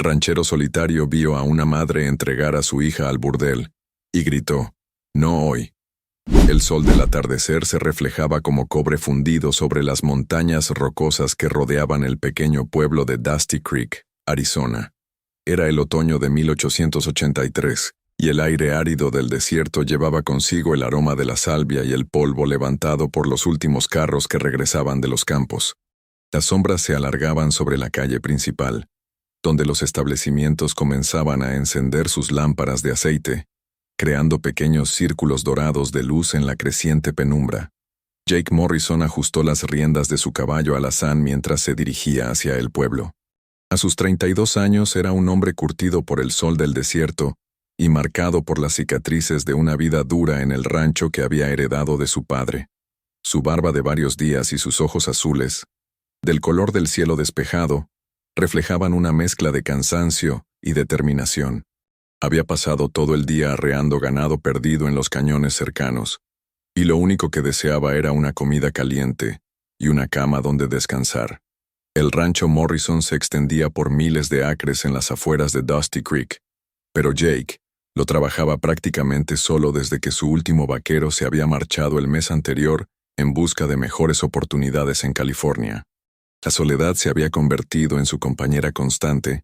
Ranchero solitario vio a una madre entregar a su hija al burdel, y gritó, «No hoy». El sol del atardecer se reflejaba como cobre fundido sobre las montañas rocosas que rodeaban el pequeño pueblo de Dusty Creek, Arizona. Era el otoño de 1883, y el aire árido del desierto llevaba consigo el aroma de la salvia y el polvo levantado por los últimos carros que regresaban de los campos. Las sombras se alargaban sobre la calle principal, donde los establecimientos comenzaban a encender sus lámparas de aceite, creando pequeños círculos dorados de luz en la creciente penumbra. Jake Morrison ajustó las riendas de su caballo alazán mientras se dirigía hacia el pueblo. A sus 32 años era un hombre curtido por el sol del desierto y marcado por las cicatrices de una vida dura en el rancho que había heredado de su padre. Su barba de varios días y sus ojos azules, del color del cielo despejado, reflejaban una mezcla de cansancio y determinación. Había pasado todo el día arreando ganado perdido en los cañones cercanos, y lo único que deseaba era una comida caliente y una cama donde descansar. El rancho Morrison se extendía por miles de acres en las afueras de Dusty Creek, pero Jake lo trabajaba prácticamente solo desde que su último vaquero se había marchado el mes anterior en busca de mejores oportunidades en California. La soledad se había convertido en su compañera constante,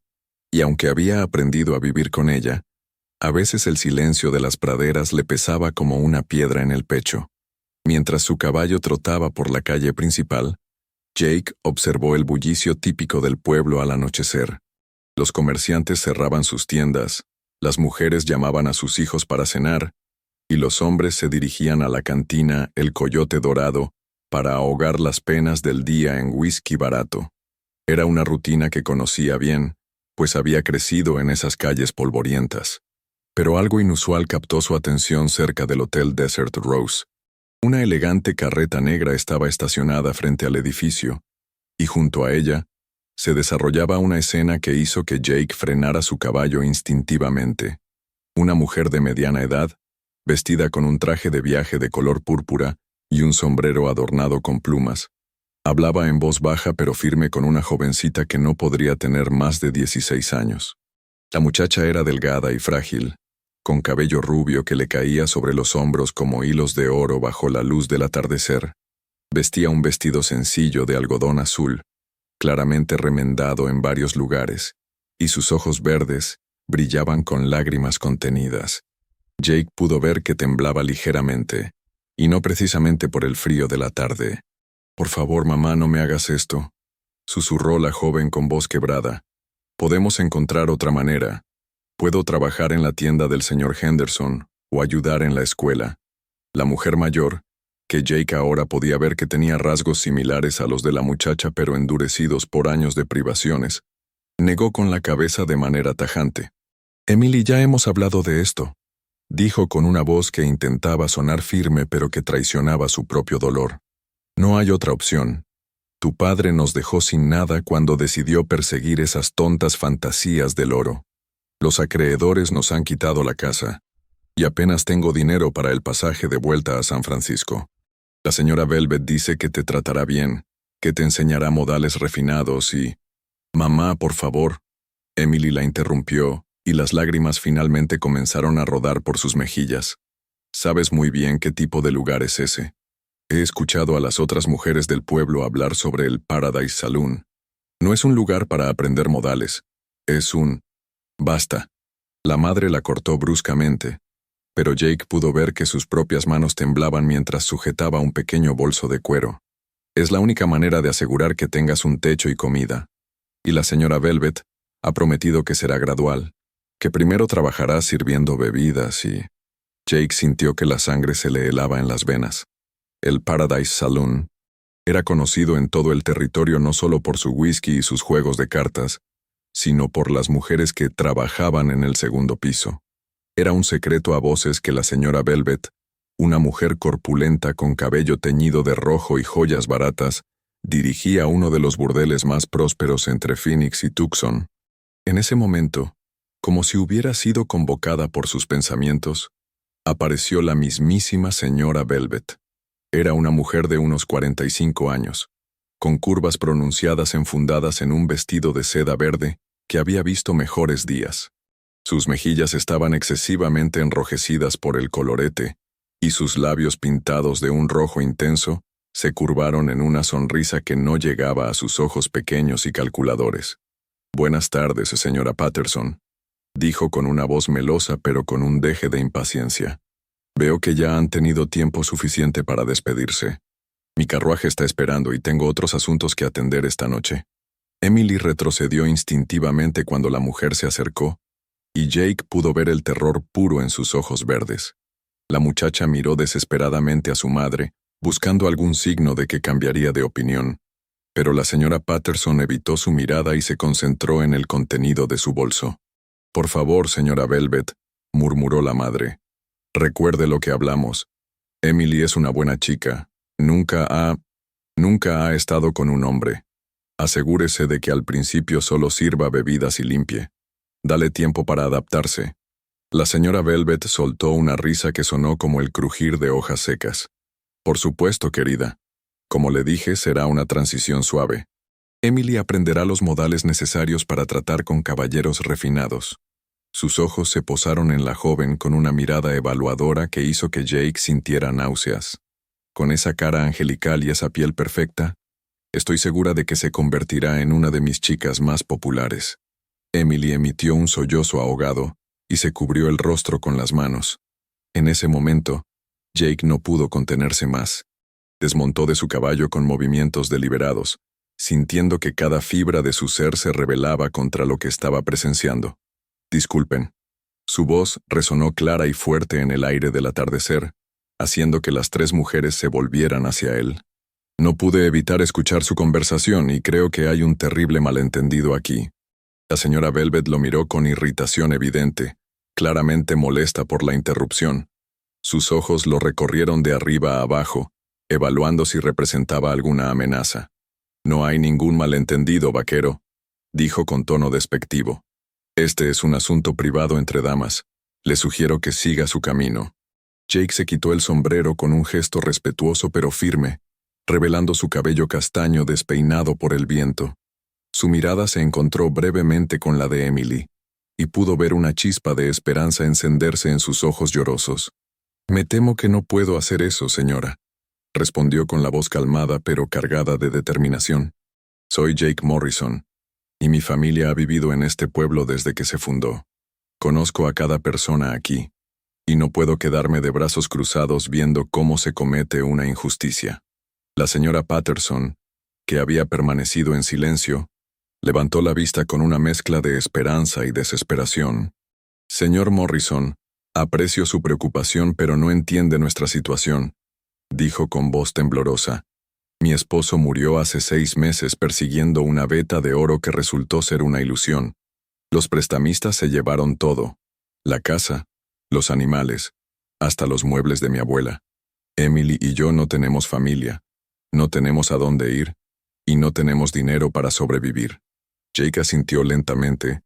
y aunque había aprendido a vivir con ella, a veces el silencio de las praderas le pesaba como una piedra en el pecho. Mientras su caballo trotaba por la calle principal, Jake observó el bullicio típico del pueblo al anochecer. Los comerciantes cerraban sus tiendas, las mujeres llamaban a sus hijos para cenar, y los hombres se dirigían a la cantina El Coyote Dorado para ahogar las penas del día en whisky barato. Era una rutina que conocía bien, pues había crecido en esas calles polvorientas. Pero algo inusual captó su atención cerca del Hotel Desert Rose. Una elegante carreta negra estaba estacionada frente al edificio, y junto a ella se desarrollaba una escena que hizo que Jake frenara su caballo instintivamente. Una mujer de mediana edad, vestida con un traje de viaje de color púrpura y un sombrero adornado con plumas, hablaba en voz baja pero firme con una jovencita que no podría tener más de 16 años. La muchacha era delgada y frágil, con cabello rubio que le caía sobre los hombros como hilos de oro bajo la luz del atardecer. Vestía un vestido sencillo de algodón azul, claramente remendado en varios lugares, y sus ojos verdes brillaban con lágrimas contenidas. Jake pudo ver que temblaba ligeramente, y no precisamente por el frío de la tarde. «Por favor, mamá, no me hagas esto», susurró la joven con voz quebrada. «Podemos encontrar otra manera. Puedo trabajar en la tienda del señor Henderson o ayudar en la escuela». La mujer mayor, que Jake ahora podía ver que tenía rasgos similares a los de la muchacha pero endurecidos por años de privaciones, negó con la cabeza de manera tajante. «Emily, ya hemos hablado de esto», dijo con una voz que intentaba sonar firme pero que traicionaba su propio dolor. «No hay otra opción. Tu padre nos dejó sin nada cuando decidió perseguir esas tontas fantasías del oro. Los acreedores nos han quitado la casa, y apenas tengo dinero para el pasaje de vuelta a San Francisco. La señora Velvet dice que te tratará bien, que te enseñará modales refinados y...» «Mamá, por favor». Emily la interrumpió, y las lágrimas finalmente comenzaron a rodar por sus mejillas. «Sabes muy bien qué tipo de lugar es ese. He escuchado a las otras mujeres del pueblo hablar sobre el Paradise Saloon. No es un lugar para aprender modales. Es un... Basta». La madre la cortó bruscamente, pero Jake pudo ver que sus propias manos temblaban mientras sujetaba un pequeño bolso de cuero. «Es la única manera de asegurar que tengas un techo y comida. Y la señora Velvet ha prometido que será gradual, que primero trabajará sirviendo bebidas y...» Jake sintió que la sangre se le helaba en las venas. El Paradise Saloon era conocido en todo el territorio no solo por su whisky y sus juegos de cartas, sino por las mujeres que trabajaban en el segundo piso. Era un secreto a voces que la señora Velvet, una mujer corpulenta con cabello teñido de rojo y joyas baratas, dirigía uno de los burdeles más prósperos entre Phoenix y Tucson. En ese momento, como si hubiera sido convocada por sus pensamientos, apareció la mismísima señora Velvet. Era una mujer de unos 45 años, con curvas pronunciadas enfundadas en un vestido de seda verde que había visto mejores días. Sus mejillas estaban excesivamente enrojecidas por el colorete, y sus labios pintados de un rojo intenso se curvaron en una sonrisa que no llegaba a sus ojos pequeños y calculadores. «Buenas tardes, señora Patterson», dijo con una voz melosa pero con un deje de impaciencia. «Veo que ya han tenido tiempo suficiente para despedirse. Mi carruaje está esperando y tengo otros asuntos que atender esta noche». Emily retrocedió instintivamente cuando la mujer se acercó, y Jake pudo ver el terror puro en sus ojos verdes. La muchacha miró desesperadamente a su madre, buscando algún signo de que cambiaría de opinión, pero la señora Patterson evitó su mirada y se concentró en el contenido de su bolso. «Por favor, señora Velvet», murmuró la madre. «Recuerde lo que hablamos. Emily es una buena chica. Nunca ha estado con un hombre. Asegúrese de que al principio solo sirva bebidas y limpie. Dale tiempo para adaptarse». La señora Velvet soltó una risa que sonó como el crujir de hojas secas. «Por supuesto, querida. Como le dije, será una transición suave. Emily aprenderá los modales necesarios para tratar con caballeros refinados». Sus ojos se posaron en la joven con una mirada evaluadora que hizo que Jake sintiera náuseas. Con esa cara angelical y esa piel perfecta, estoy segura de que se convertirá en una de mis chicas más populares. Emily emitió un sollozo ahogado y se cubrió el rostro con las manos. En ese momento, Jake no pudo contenerse más. Desmontó de su caballo con movimientos deliberados, sintiendo que cada fibra de su ser se rebelaba contra lo que estaba presenciando. «Disculpen». Su voz resonó clara y fuerte en el aire del atardecer, haciendo que las tres mujeres se volvieran hacia él. «No pude evitar escuchar su conversación y creo que hay un terrible malentendido aquí». La señora Velvet lo miró con irritación evidente, claramente molesta por la interrupción. Sus ojos lo recorrieron de arriba a abajo, evaluando si representaba alguna amenaza. «No hay ningún malentendido, vaquero», dijo con tono despectivo. «Este es un asunto privado entre damas. Le sugiero que siga su camino». Jake se quitó el sombrero con un gesto respetuoso pero firme, revelando su cabello castaño despeinado por el viento. Su mirada se encontró brevemente con la de Emily, y pudo ver una chispa de esperanza encenderse en sus ojos llorosos. «Me temo que no puedo hacer eso, señora», respondió con la voz calmada pero cargada de determinación. «Soy Jake Morrison, y mi familia ha vivido en este pueblo desde que se fundó. Conozco a cada persona aquí, y no puedo quedarme de brazos cruzados viendo cómo se comete una injusticia». La señora Patterson, que había permanecido en silencio, levantó la vista con una mezcla de esperanza y desesperación. «Señor Morrison, aprecio su preocupación pero no entiende nuestra situación», dijo con voz temblorosa. «Mi esposo murió hace 6 meses persiguiendo una veta de oro que resultó ser una ilusión. Los prestamistas se llevaron todo: la casa, los animales, hasta los muebles de mi abuela. Emily y yo no tenemos familia, no tenemos a dónde ir, y no tenemos dinero para sobrevivir». Jake asintió lentamente,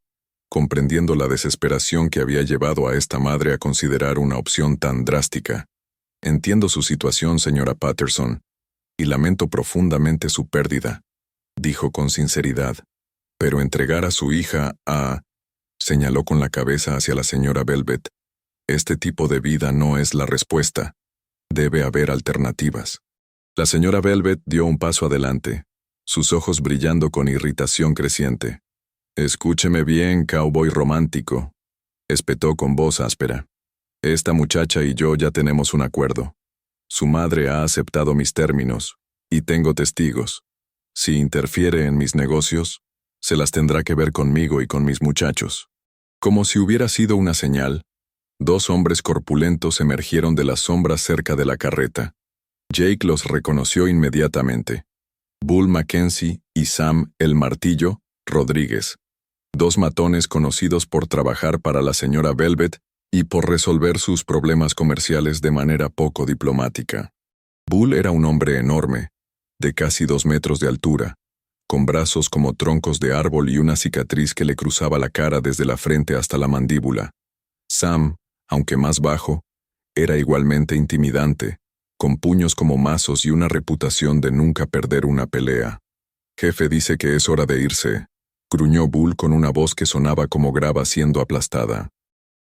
comprendiendo la desesperación que había llevado a esta madre a considerar una opción tan drástica. «Entiendo su situación, señora Patterson, y lamento profundamente su pérdida», dijo con sinceridad. «Pero entregar a su hija a...», señaló con la cabeza hacia la señora Velvet. «Este tipo de vida no es la respuesta. Debe haber alternativas». La señora Velvet dio un paso adelante, sus ojos brillando con irritación creciente. «Escúcheme bien, cowboy romántico», espetó con voz áspera. «Esta muchacha y yo ya tenemos un acuerdo. Su madre ha aceptado mis términos, y tengo testigos. Si interfiere en mis negocios, se las tendrá que ver conmigo y con mis muchachos». Como si hubiera sido una señal, 2 hombres corpulentos emergieron de las sombras cerca de la carreta. Jake los reconoció inmediatamente: Bull Mackenzie y Sam el Martillo Rodríguez, 2 matones conocidos por trabajar para la señora Velvet y por resolver sus problemas comerciales de manera poco diplomática. Bull era un hombre enorme, de casi 2 metros de altura, con brazos como troncos de árbol y una cicatriz que le cruzaba la cara desde la frente hasta la mandíbula. Sam, aunque más bajo, era igualmente intimidante, con puños como mazos y una reputación de nunca perder una pelea. «Jefe dice que es hora de irse», gruñó Bull con una voz que sonaba como grava siendo aplastada.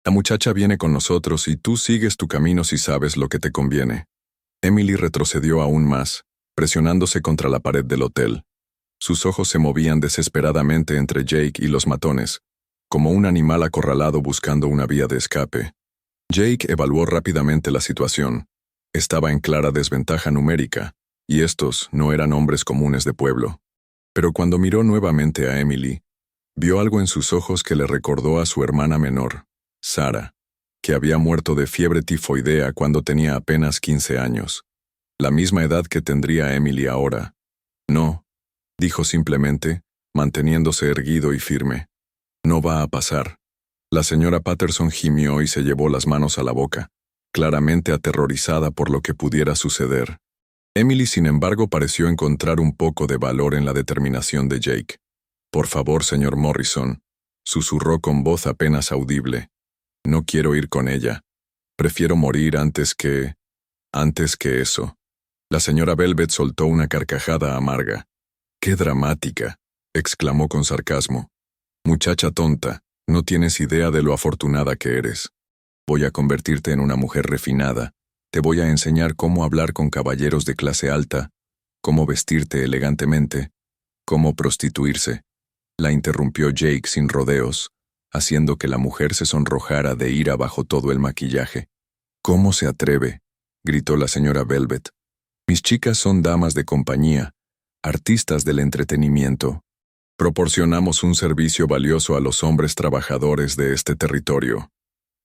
La muchacha viene con nosotros y tú sigues tu camino si sabes lo que te conviene. Emily retrocedió aún más, presionándose contra la pared del hotel. Sus ojos se movían desesperadamente entre Jake y los matones, como un animal acorralado buscando una vía de escape. Jake evaluó rápidamente la situación. Estaba en clara desventaja numérica, y estos no eran hombres comunes de pueblo. Pero cuando miró nuevamente a Emily, vio algo en sus ojos que le recordó a su hermana menor, Sarah, que había muerto de fiebre tifoidea cuando tenía apenas 15 años, la misma edad que tendría Emily ahora. No, dijo simplemente, manteniéndose erguido y firme. No va a pasar. La señora Patterson gimió y se llevó las manos a la boca, claramente aterrorizada por lo que pudiera suceder. Emily, sin embargo, pareció encontrar un poco de valor en la determinación de Jake. «Por favor, señor Morrison», susurró con voz apenas audible. «No quiero ir con ella. Prefiero morir antes que eso». La señora Velvet soltó una carcajada amarga. «¡Qué dramática!», exclamó con sarcasmo. «Muchacha tonta, no tienes idea de lo afortunada que eres. Voy a convertirte en una mujer refinada. Te voy a enseñar cómo hablar con caballeros de clase alta, cómo vestirte elegantemente, cómo prostituirse». La interrumpió Jake sin rodeos, haciendo que la mujer se sonrojara de ira bajo todo el maquillaje. «¿Cómo se atreve?», gritó la señora Velvet. «Mis chicas son damas de compañía, artistas del entretenimiento. Proporcionamos un servicio valioso a los hombres trabajadores de este territorio».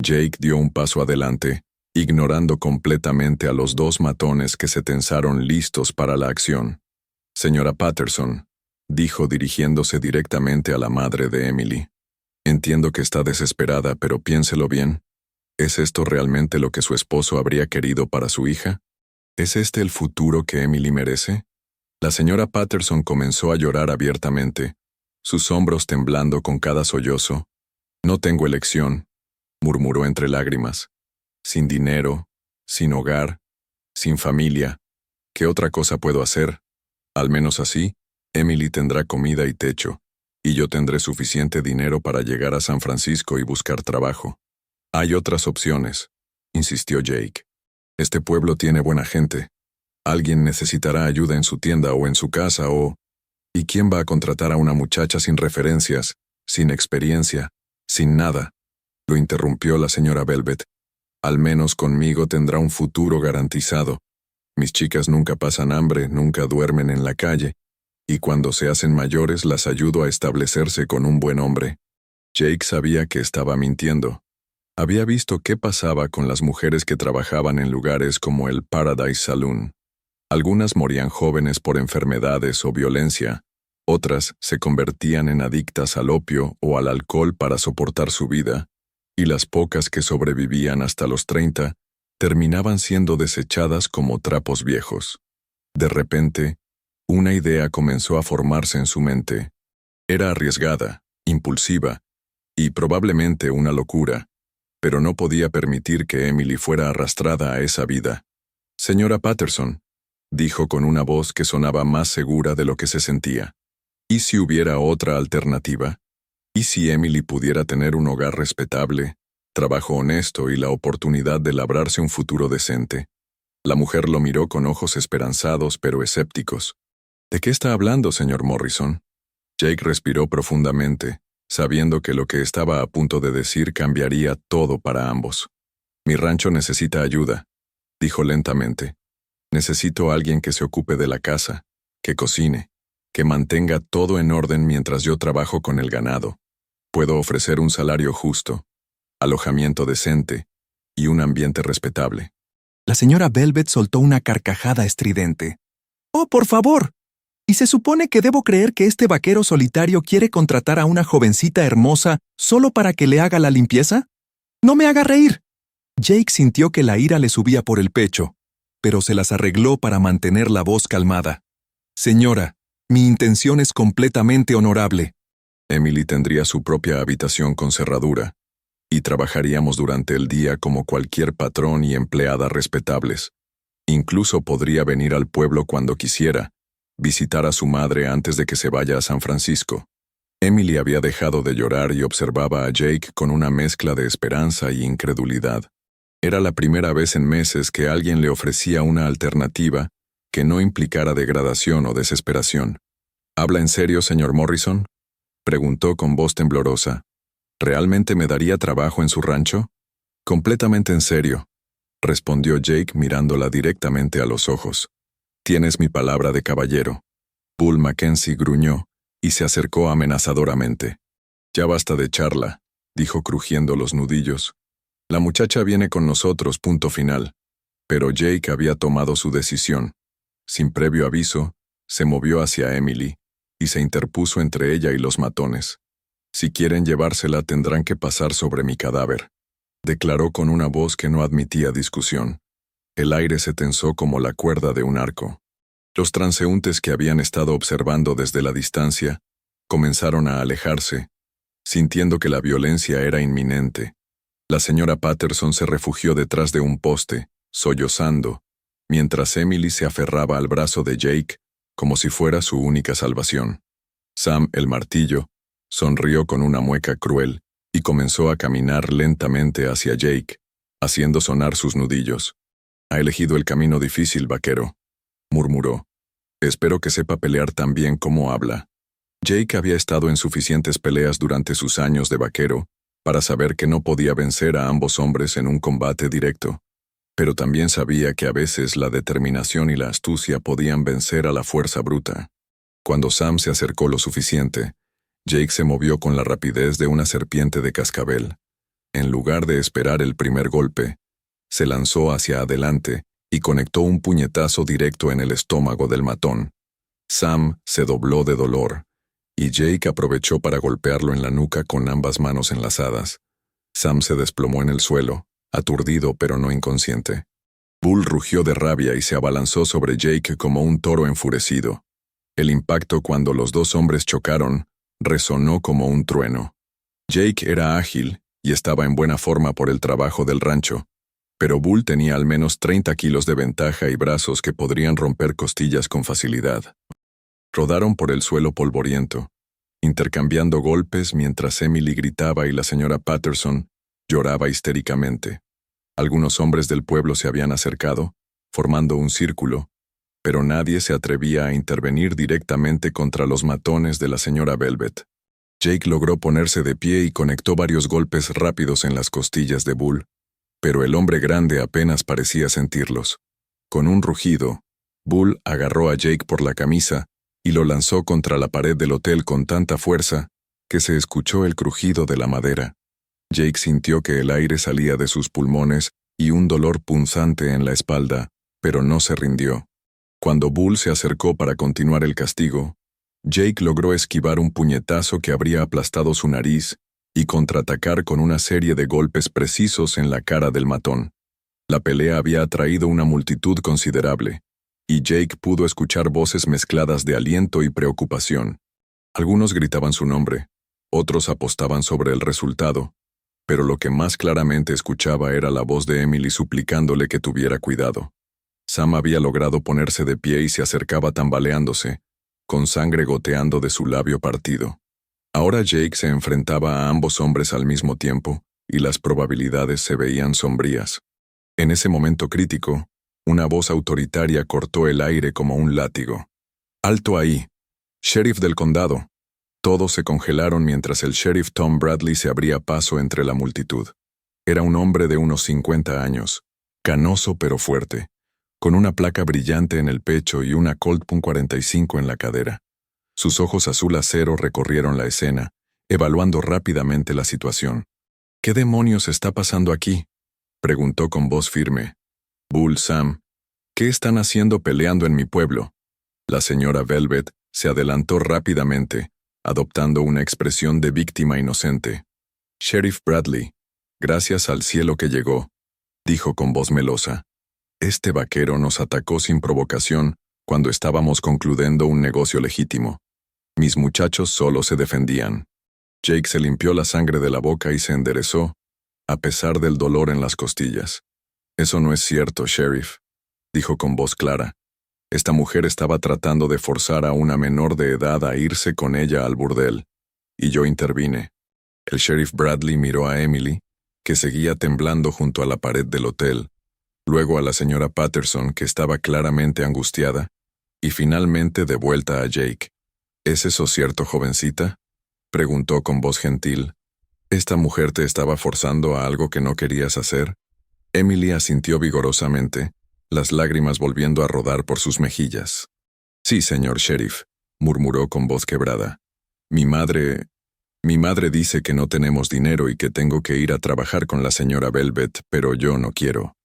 Jake dio un paso adelante, ignorando completamente a los dos matones que se tensaron listos para la acción. «Señora Patterson», dijo dirigiéndose directamente a la madre de Emily. «Entiendo que está desesperada, pero piénselo bien. ¿Es esto realmente lo que su esposo habría querido para su hija? ¿Es este el futuro que Emily merece?». La señora Patterson comenzó a llorar abiertamente, sus hombros temblando con cada sollozo. «No tengo elección», murmuró entre lágrimas. «Sin dinero, sin hogar, sin familia. ¿Qué otra cosa puedo hacer? Al menos así, Emily tendrá comida y techo, y yo tendré suficiente dinero para llegar a San Francisco y buscar trabajo». «Hay otras opciones», insistió Jake. «Este pueblo tiene buena gente. Alguien necesitará ayuda en su tienda o en su casa o... ¿Y quién va a contratar a una muchacha sin referencias, sin experiencia, sin nada?», lo interrumpió la señora Velvet. «Al menos conmigo tendrá un futuro garantizado. Mis chicas nunca pasan hambre, nunca duermen en la calle, y cuando se hacen mayores las ayudo a establecerse con un buen hombre». Jake sabía que estaba mintiendo. Había visto qué pasaba con las mujeres que trabajaban en lugares como el Paradise Saloon. Algunas morían jóvenes por enfermedades o violencia, otras se convertían en adictas al opio o al alcohol para soportar su vida, y las pocas que sobrevivían hasta los 30 terminaban siendo desechadas como trapos viejos. De repente, una idea comenzó a formarse en su mente. Era arriesgada, impulsiva, y probablemente una locura, pero no podía permitir que Emily fuera arrastrada a esa vida. «Señora Patterson», dijo con una voz que sonaba más segura de lo que se sentía. ¿Y si hubiera otra alternativa? ¿Y si Emily pudiera tener un hogar respetable, trabajo honesto y la oportunidad de labrarse un futuro decente? La mujer lo miró con ojos esperanzados pero escépticos. «¿De qué está hablando, señor Morrison?». Jake respiró profundamente, sabiendo que lo que estaba a punto de decir cambiaría todo para ambos. «Mi rancho necesita ayuda», dijo lentamente. «Necesito a alguien que se ocupe de la casa, que cocine, que mantenga todo en orden mientras yo trabajo con el ganado. Puedo ofrecer un salario justo, alojamiento decente y un ambiente respetable». La señora Velvet soltó una carcajada estridente. «¡Oh, por favor! ¿Y se supone que debo creer que este vaquero solitario quiere contratar a una jovencita hermosa solo para que le haga la limpieza? ¡No me haga reír!». Jake sintió que la ira le subía por el pecho, pero se las arregló para mantener la voz calmada. «Señora, mi intención es completamente honorable». Emily tendría su propia habitación con cerradura, y trabajaríamos durante el día como cualquier patrón y empleada respetables. Incluso podría venir al pueblo cuando quisiera, visitar a su madre antes de que se vaya a San Francisco. Emily había dejado de llorar y observaba a Jake con una mezcla de esperanza y incredulidad. Era la primera vez en meses que alguien le ofrecía una alternativa que no implicara degradación o desesperación. ¿Habla en serio, señor Morrison?, preguntó con voz temblorosa. ¿Realmente me daría trabajo en su rancho? Completamente en serio, respondió Jake mirándola directamente a los ojos. Tienes mi palabra de caballero. Bull Mackenzie gruñó y se acercó amenazadoramente. Ya basta de charla, dijo crujiendo los nudillos. La muchacha viene con nosotros, punto final. Pero Jake había tomado su decisión. Sin previo aviso, se movió hacia Emily y se interpuso entre ella y los matones. Si quieren llevársela tendrán que pasar sobre mi cadáver, declaró con una voz que no admitía discusión. El aire se tensó como la cuerda de un arco. Los transeúntes que habían estado observando desde la distancia comenzaron a alejarse, sintiendo que la violencia era inminente. La señora Patterson se refugió detrás de un poste, sollozando, mientras Emily se aferraba al brazo de Jake como si fuera su única salvación. Sam, el martillo, sonrió con una mueca cruel y comenzó a caminar lentamente hacia Jake, haciendo sonar sus nudillos. «Ha elegido el camino difícil, vaquero», murmuró. «Espero que sepa pelear tan bien como habla». Jake había estado en suficientes peleas durante sus años de vaquero para saber que no podía vencer a ambos hombres en un combate directo, pero también sabía que a veces la determinación y la astucia podían vencer a la fuerza bruta. Cuando Sam se acercó lo suficiente, Jake se movió con la rapidez de una serpiente de cascabel. En lugar de esperar el primer golpe, se lanzó hacia adelante y conectó un puñetazo directo en el estómago del matón. Sam se dobló de dolor, y Jake aprovechó para golpearlo en la nuca con ambas manos enlazadas. Sam se desplomó en el suelo, aturdido pero no inconsciente. Bull rugió de rabia y se abalanzó sobre Jake como un toro enfurecido. El impacto cuando los dos hombres chocaron resonó como un trueno. Jake era ágil y estaba en buena forma por el trabajo del rancho, pero Bull tenía al menos 30 kilos de ventaja y brazos que podrían romper costillas con facilidad. Rodaron por el suelo polvoriento, intercambiando golpes mientras Emily gritaba y la señora Patterson lloraba histéricamente. Algunos hombres del pueblo se habían acercado, formando un círculo, pero nadie se atrevía a intervenir directamente contra los matones de la señora Velvet. Jake logró ponerse de pie y conectó varios golpes rápidos en las costillas de Bull, pero el hombre grande apenas parecía sentirlos. Con un rugido, Bull agarró a Jake por la camisa y lo lanzó contra la pared del hotel con tanta fuerza que se escuchó el crujido de la madera. Jake sintió que el aire salía de sus pulmones y un dolor punzante en la espalda, pero no se rindió. Cuando Bull se acercó para continuar el castigo, Jake logró esquivar un puñetazo que habría aplastado su nariz y contraatacar con una serie de golpes precisos en la cara del matón. La pelea había atraído una multitud considerable, y Jake pudo escuchar voces mezcladas de aliento y preocupación. Algunos gritaban su nombre, otros apostaban sobre el resultado, pero lo que más claramente escuchaba era la voz de Emily suplicándole que tuviera cuidado. Sam había logrado ponerse de pie y se acercaba tambaleándose, con sangre goteando de su labio partido. Ahora Jake se enfrentaba a ambos hombres al mismo tiempo, y las probabilidades se veían sombrías. En ese momento crítico, una voz autoritaria cortó el aire como un látigo. «¡Alto ahí! ¡Sheriff del condado!». Todos se congelaron mientras el sheriff Tom Bradley se abría paso entre la multitud. Era un hombre de unos 50 años, canoso pero fuerte, con una placa brillante en el pecho y una Colt .45 en la cadera. Sus ojos azul acero recorrieron la escena, evaluando rápidamente la situación. «¿Qué demonios está pasando aquí?», preguntó con voz firme. «Bull, Sam, ¿qué están haciendo peleando en mi pueblo?». La señora Velvet se adelantó rápidamente, adoptando una expresión de víctima inocente. «Sheriff Bradley, gracias al cielo que llegó», dijo con voz melosa. «Este vaquero nos atacó sin provocación cuando estábamos concluyendo un negocio legítimo. Mis muchachos solo se defendían». Jake se limpió la sangre de la boca y se enderezó, a pesar del dolor en las costillas. «Eso no es cierto, Sheriff», dijo con voz clara. «Esta mujer estaba tratando de forzar a una menor de edad a irse con ella al burdel». y yo intervine. El sheriff Bradley miró a Emily, que seguía temblando junto a la pared del hotel, luego a la señora Patterson, que estaba claramente angustiada, y finalmente de vuelta a Jake. ¿Es eso cierto, jovencita?, preguntó con voz gentil. ¿Esta mujer te estaba forzando a algo que no querías hacer? Emily asintió vigorosamente, las lágrimas volviendo a rodar por sus mejillas. Sí, señor sheriff, murmuró con voz quebrada. Mi madre dice que no tenemos dinero y que tengo que ir a trabajar con la señora Velvet, pero yo no quiero.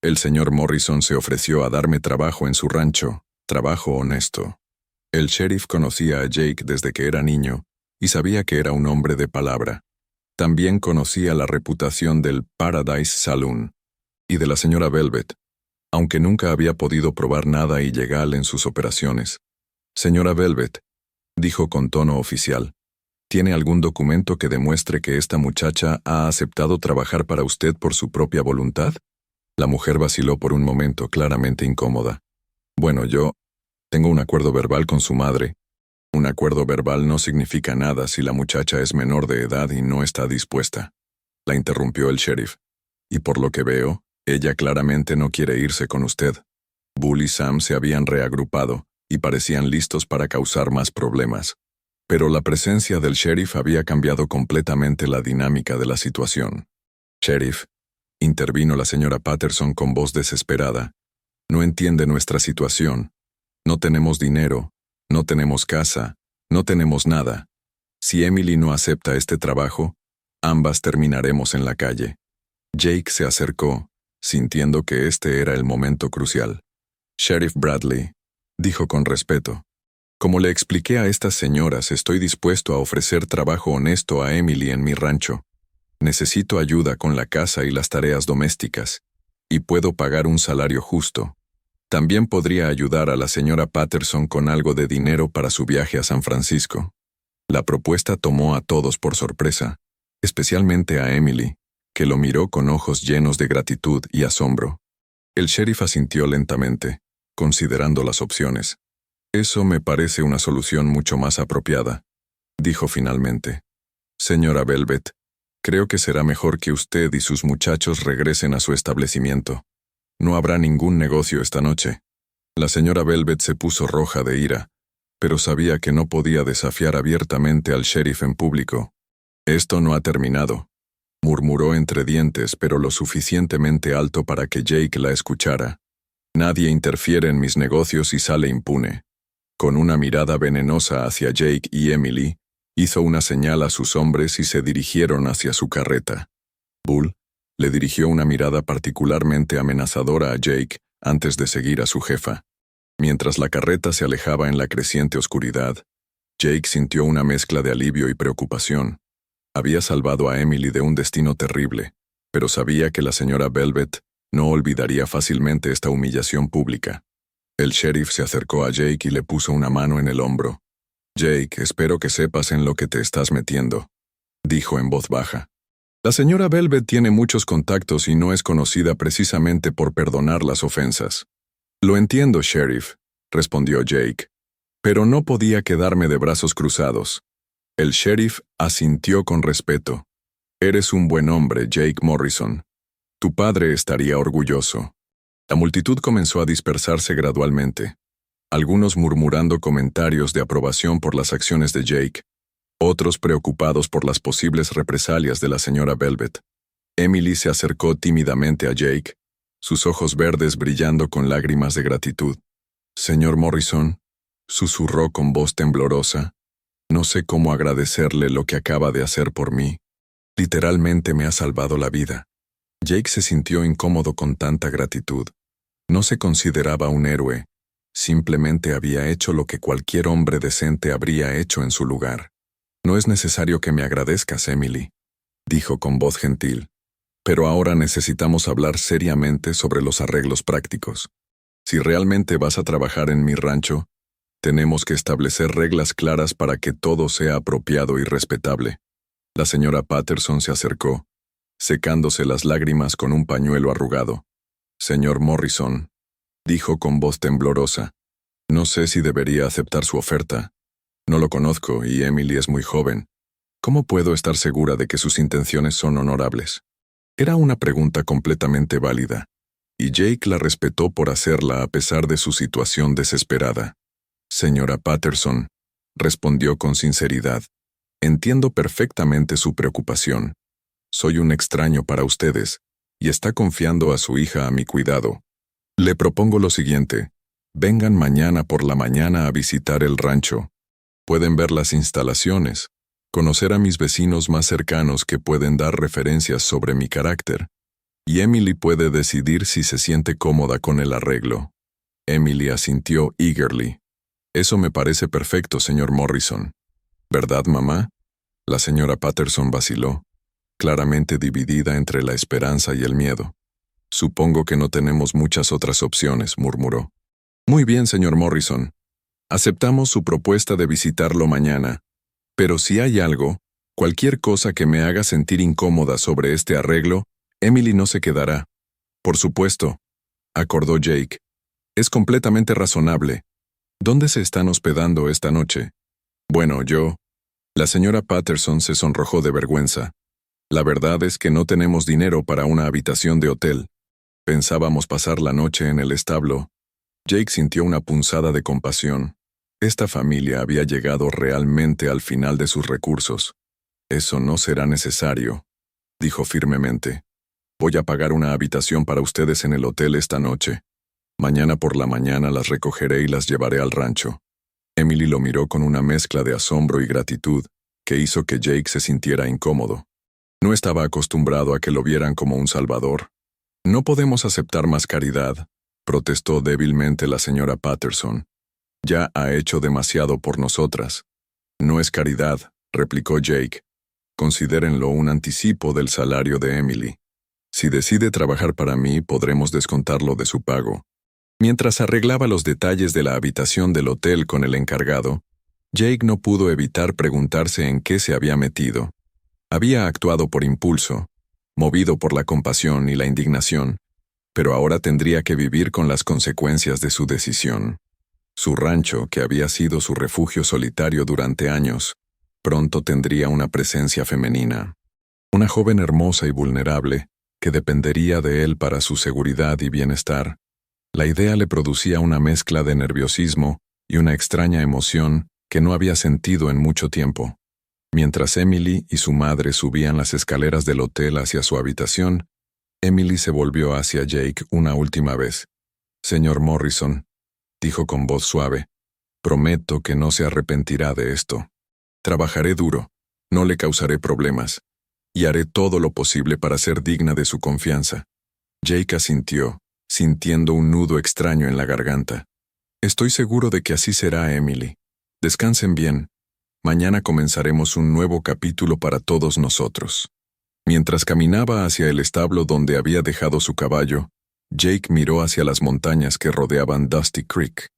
El señor Morrison se ofreció a darme trabajo en su rancho, trabajo honesto. El sheriff conocía a Jake desde que era niño y sabía que era un hombre de palabra. También conocía la reputación del Paradise Saloon y de la señora Velvet, aunque nunca había podido probar nada ilegal en sus operaciones. Señora Velvet, dijo con tono oficial, ¿tiene algún documento que demuestre que esta muchacha ha aceptado trabajar para usted por su propia voluntad? La mujer vaciló por un momento, claramente incómoda. Bueno, yo tengo un acuerdo verbal con su madre. Un acuerdo verbal no significa nada si la muchacha es menor de edad y no está dispuesta. La interrumpió el sheriff. Y por lo que veo, ella claramente no quiere irse con usted. Bull y Sam se habían reagrupado y parecían listos para causar más problemas. Pero la presencia del sheriff había cambiado completamente la dinámica de la situación. Sheriff, intervino la señora Patterson con voz desesperada, no entiende nuestra situación. No tenemos dinero, no tenemos casa, no tenemos nada. Si Emily no acepta este trabajo, ambas terminaremos en la calle. Jake se acercó, sintiendo que este era el momento crucial. Sheriff Bradley, dijo con respeto, como le expliqué a estas señoras, estoy dispuesto a ofrecer trabajo honesto a Emily en mi rancho. Necesito ayuda con la casa y las tareas domésticas, y puedo pagar un salario justo. También podría ayudar a la señora Patterson con algo de dinero para su viaje a San Francisco. La propuesta tomó a todos por sorpresa, especialmente a Emily, que lo miró con ojos llenos de gratitud y asombro. El sheriff asintió lentamente, considerando las opciones. Eso me parece una solución mucho más apropiada, dijo finalmente. Señora Velvet, creo que será mejor que usted y sus muchachos regresen a su establecimiento. No habrá ningún negocio esta noche. La señora Velvet se puso roja de ira, pero sabía que no podía desafiar abiertamente al sheriff en público. Esto no ha terminado, murmuró entre dientes, pero lo suficientemente alto para que Jake la escuchara. Nadie interfiere en mis negocios y sale impune. Con una mirada venenosa hacia Jake y Emily, hizo una señal a sus hombres y se dirigieron hacia su carreta. Bull le dirigió una mirada particularmente amenazadora a Jake antes de seguir a su jefa. Mientras la carreta se alejaba en la creciente oscuridad, Jake sintió una mezcla de alivio y preocupación. Había salvado a Emily de un destino terrible, pero sabía que la señora Velvet no olvidaría fácilmente esta humillación pública. El sheriff se acercó a Jake y le puso una mano en el hombro. Jake, espero que sepas en lo que te estás metiendo, dijo en voz baja. La señora Velvet tiene muchos contactos y no es conocida precisamente por perdonar las ofensas. Lo entiendo, sheriff, respondió Jake, pero no podía quedarme de brazos cruzados. El sheriff asintió con respeto. Eres un buen hombre, Jake Morrison. Tu padre estaría orgulloso. La multitud comenzó a dispersarse gradualmente, algunos murmurando comentarios de aprobación por las acciones de Jake, otros preocupados por las posibles represalias de la señora Velvet. Emily se acercó tímidamente a Jake, sus ojos verdes brillando con lágrimas de gratitud. Señor Morrison, susurró con voz temblorosa, no sé cómo agradecerle lo que acaba de hacer por mí. Literalmente me ha salvado la vida. Jake se sintió incómodo con tanta gratitud. No se consideraba un héroe, simplemente había hecho lo que cualquier hombre decente habría hecho en su lugar. No es necesario que me agradezcas, Emily, dijo con voz gentil. Pero ahora necesitamos hablar seriamente sobre los arreglos prácticos. Si realmente vas a trabajar en mi rancho, tenemos que establecer reglas claras para que todo sea apropiado y respetable. La señora Patterson se acercó, secándose las lágrimas con un pañuelo arrugado. Señor Morrison, dijo con voz temblorosa, no sé si debería aceptar su oferta. No lo conozco y Emily es muy joven. ¿Cómo puedo estar segura de que sus intenciones son honorables? Era una pregunta completamente válida, y Jake la respetó por hacerla a pesar de su situación desesperada. Señora Patterson, respondió con sinceridad, entiendo perfectamente su preocupación. Soy un extraño para ustedes, y está confiando a su hija a mi cuidado. Le propongo lo siguiente. Vengan mañana por la mañana a visitar el rancho. Pueden ver las instalaciones, conocer a mis vecinos más cercanos que pueden dar referencias sobre mi carácter, y Emily puede decidir si se siente cómoda con el arreglo. Emily asintió eagerly. Eso me parece perfecto, señor Morrison. ¿Verdad, mamá? La señora Patterson vaciló, claramente dividida entre la esperanza y el miedo. Supongo que no tenemos muchas otras opciones, murmuró. Muy bien, señor Morrison. Aceptamos su propuesta de visitarlo mañana, pero si hay algo, cualquier cosa que me haga sentir incómoda sobre este arreglo, Emily no se quedará. Por supuesto, acordó Jake. Es completamente razonable. ¿Dónde se están hospedando esta noche? Bueno, La señora Patterson se sonrojó de vergüenza. La verdad es que no tenemos dinero para una habitación de hotel. Pensábamos pasar la noche en el establo. Jake sintió una punzada de compasión. Esta familia había llegado realmente al final de sus recursos. Eso no será necesario, dijo firmemente. Voy a pagar una habitación para ustedes en el hotel esta noche. Mañana por la mañana las recogeré y las llevaré al rancho. Emily lo miró con una mezcla de asombro y gratitud que hizo que Jake se sintiera incómodo. No estaba acostumbrado a que lo vieran como un salvador. No podemos aceptar más caridad, protestó débilmente la señora Patterson. Ya ha hecho demasiado por nosotras. No es caridad, replicó Jake. Considérenlo un anticipo del salario de Emily. Si decide trabajar para mí, podremos descontarlo de su pago. Mientras arreglaba los detalles de la habitación del hotel con el encargado, Jake no pudo evitar preguntarse en qué se había metido. Había actuado por impulso, movido por la compasión y la indignación, pero ahora tendría que vivir con las consecuencias de su decisión. Su rancho, que había sido su refugio solitario durante años, pronto tendría una presencia femenina. Una joven hermosa y vulnerable, que dependería de él para su seguridad y bienestar. La idea le producía una mezcla de nerviosismo y una extraña emoción que no había sentido en mucho tiempo. Mientras Emily y su madre subían las escaleras del hotel hacia su habitación, Emily se volvió hacia Jake una última vez. «Señor Morrison», dijo con voz suave, «prometo que no se arrepentirá de esto. Trabajaré duro, no le causaré problemas, y haré todo lo posible para ser digna de su confianza». Jake asintió, sintiendo un nudo extraño en la garganta. «Estoy seguro de que así será, Emily. Descansen bien. Mañana comenzaremos un nuevo capítulo para todos nosotros». Mientras caminaba hacia el establo donde había dejado su caballo, Jake miró hacia las montañas que rodeaban Dusty Creek.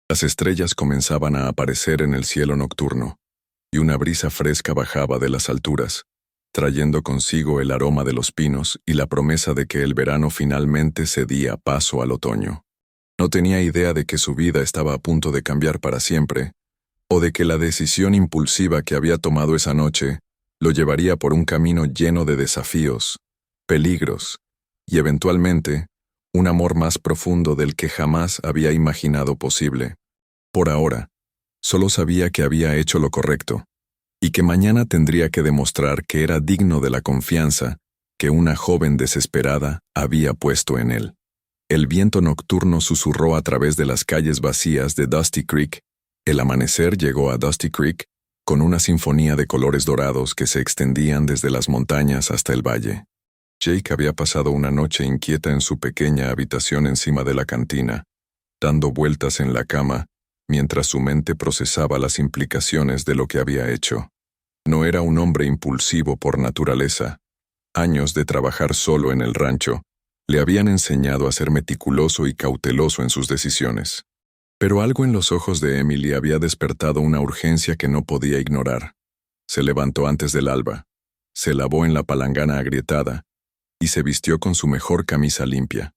Las estrellas comenzaban a aparecer en el cielo nocturno, y una brisa fresca bajaba de las alturas, trayendo consigo el aroma de los pinos y la promesa de que el verano finalmente cedía paso al otoño. No tenía idea de que su vida estaba a punto de cambiar para siempre, o de que la decisión impulsiva que había tomado esa noche lo llevaría por un camino lleno de desafíos, peligros, y eventualmente, un amor más profundo del que jamás había imaginado posible. Por ahora, solo sabía que había hecho lo correcto, y que mañana tendría que demostrar que era digno de la confianza que una joven desesperada había puesto en él. El viento nocturno susurró a través de las calles vacías de Dusty Creek. El amanecer llegó a Dusty Creek con una sinfonía de colores dorados que se extendían desde las montañas hasta el valle. Jake había pasado una noche inquieta en su pequeña habitación encima de la cantina, dando vueltas en la cama, mientras su mente procesaba las implicaciones de lo que había hecho. No era un hombre impulsivo por naturaleza. Años de trabajar solo en el rancho le habían enseñado a ser meticuloso y cauteloso en sus decisiones. Pero algo en los ojos de Emily había despertado una urgencia que no podía ignorar. Se levantó antes del alba, se lavó en la palangana agrietada y se vistió con su mejor camisa limpia.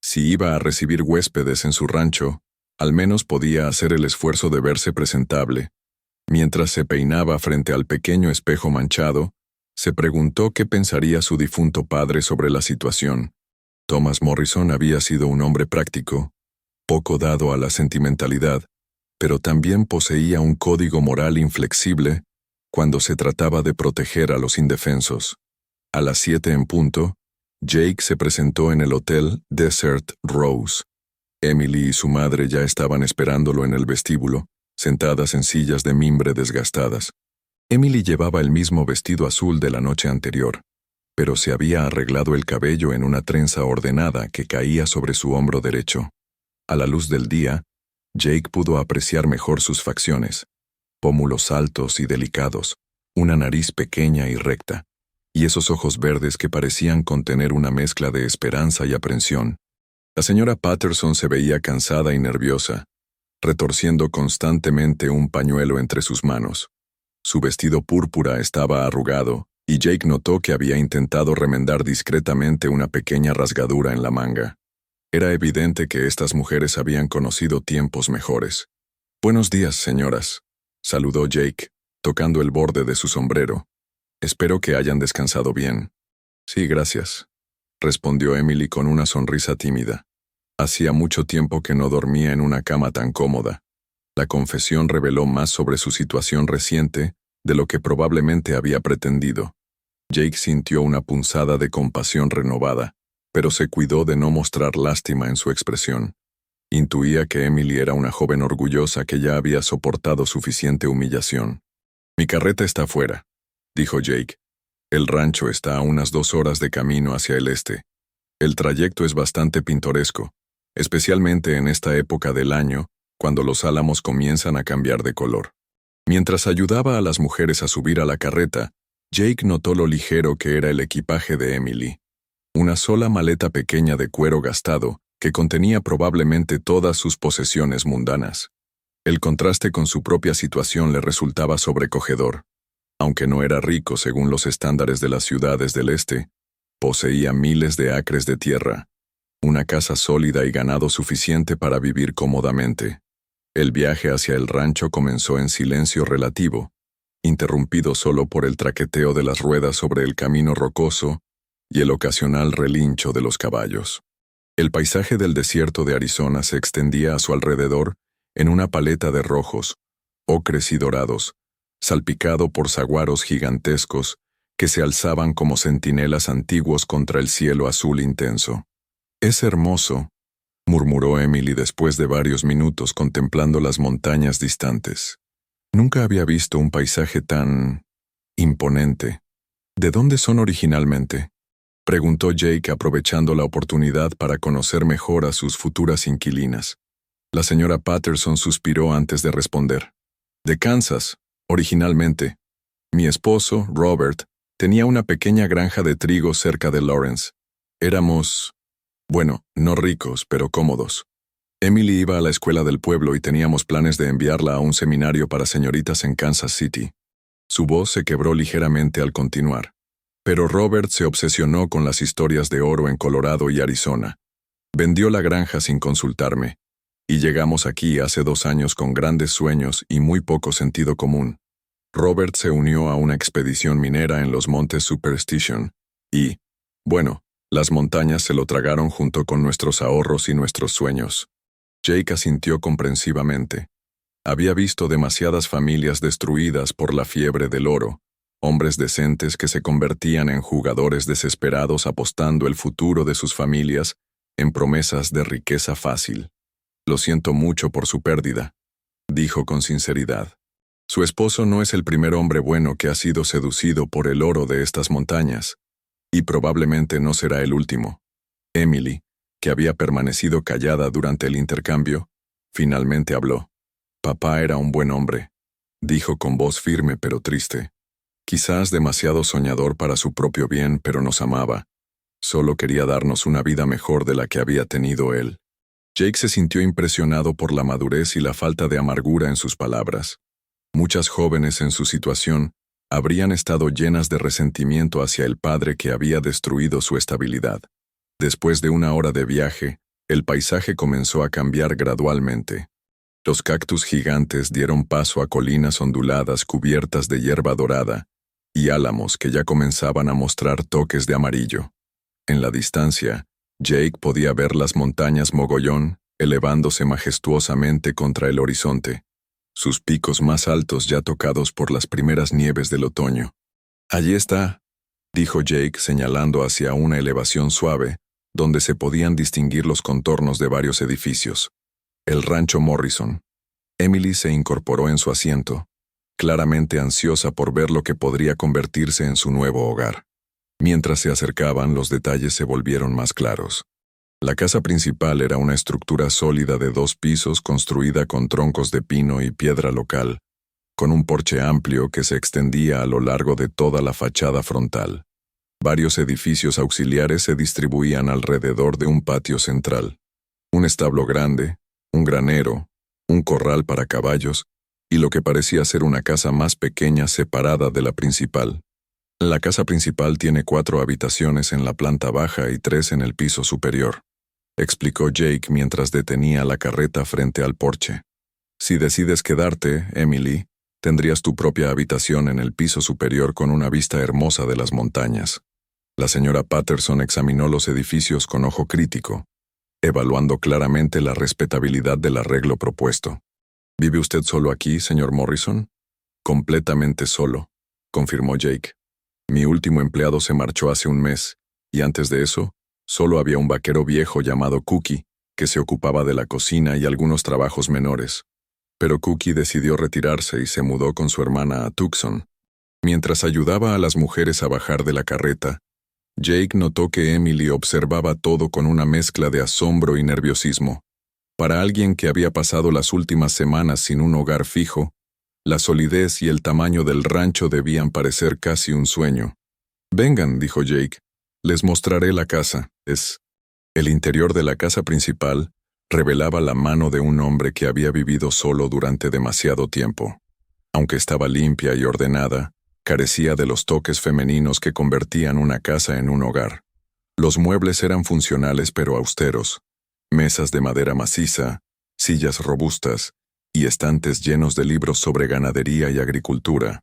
Si iba a recibir huéspedes en su rancho, al menos podía hacer el esfuerzo de verse presentable, Mientras se peinaba frente al pequeño espejo manchado, se preguntó qué pensaría su difunto padre sobre la situación. Thomas Morrison había sido un hombre práctico, poco dado a la sentimentalidad, pero también poseía un código moral inflexible cuando se trataba de proteger a los indefensos. A las 7 en punto, Jake se presentó en el hotel Desert Rose. Emily y su madre ya estaban esperándolo en el vestíbulo, sentadas en sillas de mimbre desgastadas. Emily llevaba el mismo vestido azul de la noche anterior, pero se había arreglado el cabello en una trenza ordenada que caía sobre su hombro derecho. A la luz del día, Jake pudo apreciar mejor sus facciones: pómulos altos y delicados, una nariz pequeña y recta, y esos ojos verdes que parecían contener una mezcla de esperanza y aprensión. La señora Patterson se veía cansada y nerviosa, retorciendo constantemente un pañuelo entre sus manos. Su vestido púrpura estaba arrugado, y Jake notó que había intentado remendar discretamente una pequeña rasgadura en la manga. Era evidente que estas mujeres habían conocido tiempos mejores. «Buenos días, señoras», saludó Jake, tocando el borde de su sombrero. «Espero que hayan descansado bien». «Sí, gracias», respondió Emily con una sonrisa tímida. Hacía mucho tiempo que no dormía en una cama tan cómoda. La confesión reveló más sobre su situación reciente de lo que probablemente había pretendido. Jake sintió una punzada de compasión renovada, pero se cuidó de no mostrar lástima en su expresión. Intuía que Emily era una joven orgullosa que ya había soportado suficiente humillación. «Mi carreta está afuera», dijo Jake. «El rancho está a unas 2 horas de camino hacia el este. El trayecto es bastante pintoresco, especialmente en esta época del año, cuando los álamos comienzan a cambiar de color». Mientras ayudaba a las mujeres a subir a la carreta, Jake notó lo ligero que era el equipaje de Emily. Una sola maleta pequeña de cuero gastado que contenía probablemente todas sus posesiones mundanas. El contraste con su propia situación le resultaba sobrecogedor. Aunque no era rico según los estándares de las ciudades del este, poseía miles de acres de tierra, una casa sólida y ganado suficiente para vivir cómodamente. El viaje hacia el rancho comenzó en silencio relativo, interrumpido solo por el traqueteo de las ruedas sobre el camino rocoso y el ocasional relincho de los caballos. El paisaje del desierto de Arizona se extendía a su alrededor en una paleta de rojos, ocres y dorados, salpicado por saguaros gigantescos que se alzaban como centinelas antiguos contra el cielo azul intenso. «Es hermoso», murmuró Emily después de varios minutos contemplando las montañas distantes. Nunca había visto un paisaje tan imponente. «¿De dónde son originalmente?», preguntó Jake aprovechando la oportunidad para conocer mejor a sus futuras inquilinas. La señora Patterson suspiró antes de responder. «De Kansas, originalmente. Mi esposo, Robert, tenía una pequeña granja de trigo cerca de Lawrence. Éramos, bueno, no ricos, pero cómodos. Emily iba a la escuela del pueblo y teníamos planes de enviarla a un seminario para señoritas en Kansas City». Su voz se quebró ligeramente al continuar. Pero Robert se obsesionó con las historias de oro en Colorado y Arizona. Vendió la granja sin consultarme, y llegamos aquí hace 2 años con grandes sueños y muy poco sentido común. Robert se unió a una expedición minera en los montes Superstition, y, bueno, las montañas se lo tragaron junto con nuestros ahorros y nuestros sueños. Jake asintió comprensivamente. Había visto demasiadas familias destruidas por la fiebre del oro, hombres decentes que se convertían en jugadores desesperados apostando el futuro de sus familias en promesas de riqueza fácil. «Lo siento mucho por su pérdida», dijo con sinceridad. «Su esposo no es el primer hombre bueno que ha sido seducido por el oro de estas montañas, y probablemente no será el último». Emily, que había permanecido callada durante el intercambio, finalmente habló. «Papá era un buen hombre», dijo con voz firme pero triste. «Quizás demasiado soñador para su propio bien, pero nos amaba. Solo quería darnos una vida mejor de la que había tenido él». Jake se sintió impresionado por la madurez y la falta de amargura en sus palabras. Muchas jóvenes en su situación habrían estado llenas de resentimiento hacia el padre que había destruido su estabilidad. Después de 1 hora de viaje, el paisaje comenzó a cambiar gradualmente. Los cactus gigantes dieron paso a colinas onduladas cubiertas de hierba dorada y álamos que ya comenzaban a mostrar toques de amarillo. En la distancia, Jake podía ver las montañas Mogollón elevándose majestuosamente contra el horizonte, sus picos más altos ya tocados por las primeras nieves del otoño. «Allí está», dijo Jake señalando hacia una elevación suave, donde se podían distinguir los contornos de varios edificios. El rancho Morrison. Emily se incorporó en su asiento, claramente ansiosa por ver lo que podría convertirse en su nuevo hogar. Mientras se acercaban, los detalles se volvieron más claros. La casa principal era una estructura sólida de 2 pisos construida con troncos de pino y piedra local, con un porche amplio que se extendía a lo largo de toda la fachada frontal. Varios edificios auxiliares se distribuían alrededor de un patio central. Un establo grande, un granero, un corral para caballos y lo que parecía ser una casa más pequeña separada de la principal. La casa principal tiene 4 habitaciones en la planta baja y 3 en el piso superior, explicó Jake mientras detenía la carreta frente al porche. Si decides quedarte, Emily, tendrías tu propia habitación en el piso superior con una vista hermosa de las montañas. La señora Patterson examinó los edificios con ojo crítico, evaluando claramente la respetabilidad del arreglo propuesto. ¿Vive usted solo aquí, señor Morrison? Completamente solo, confirmó Jake. Mi último empleado se marchó hace un mes, y antes de eso, solo había un vaquero viejo llamado Cookie, que se ocupaba de la cocina y algunos trabajos menores. Pero Cookie decidió retirarse y se mudó con su hermana a Tucson. Mientras ayudaba a las mujeres a bajar de la carreta, Jake notó que Emily observaba todo con una mezcla de asombro y nerviosismo. Para alguien que había pasado las últimas semanas sin un hogar fijo, la solidez y el tamaño del rancho debían parecer casi un sueño. «Vengan», dijo Jake, «les mostraré la casa». El interior de la casa principal revelaba la mano de un hombre que había vivido solo durante demasiado tiempo. Aunque estaba limpia y ordenada, carecía de los toques femeninos que convertían una casa en un hogar. Los muebles eran funcionales pero austeros. Mesas de madera maciza, sillas robustas y estantes llenos de libros sobre ganadería y agricultura.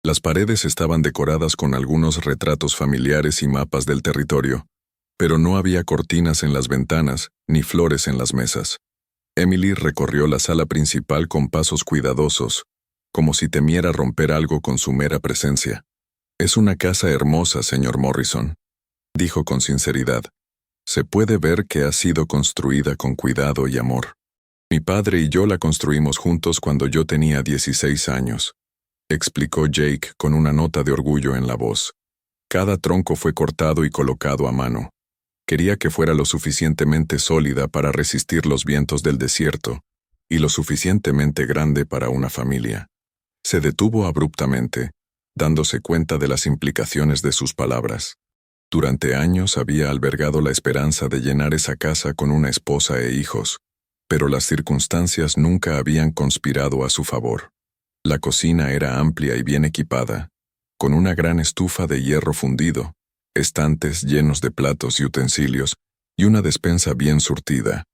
Las paredes estaban decoradas con algunos retratos familiares y mapas del territorio, pero no había cortinas en las ventanas ni flores en las mesas. Emily recorrió la sala principal con pasos cuidadosos, como si temiera romper algo con su mera presencia. «Es una casa hermosa, señor Morrison», dijo con sinceridad. «Se puede ver que ha sido construida con cuidado y amor. Mi padre y yo la construimos juntos cuando yo tenía 16 años», explicó Jake con una nota de orgullo en la voz. «Cada tronco fue cortado y colocado a mano. Quería que fuera lo suficientemente sólida para resistir los vientos del desierto y lo suficientemente grande para una familia». Se detuvo abruptamente, dándose cuenta de las implicaciones de sus palabras. Durante años había albergado la esperanza de llenar esa casa con una esposa e hijos, pero las circunstancias nunca habían conspirado a su favor. La cocina era amplia y bien equipada, con una gran estufa de hierro fundido, estantes llenos de platos y utensilios, y una despensa bien surtida.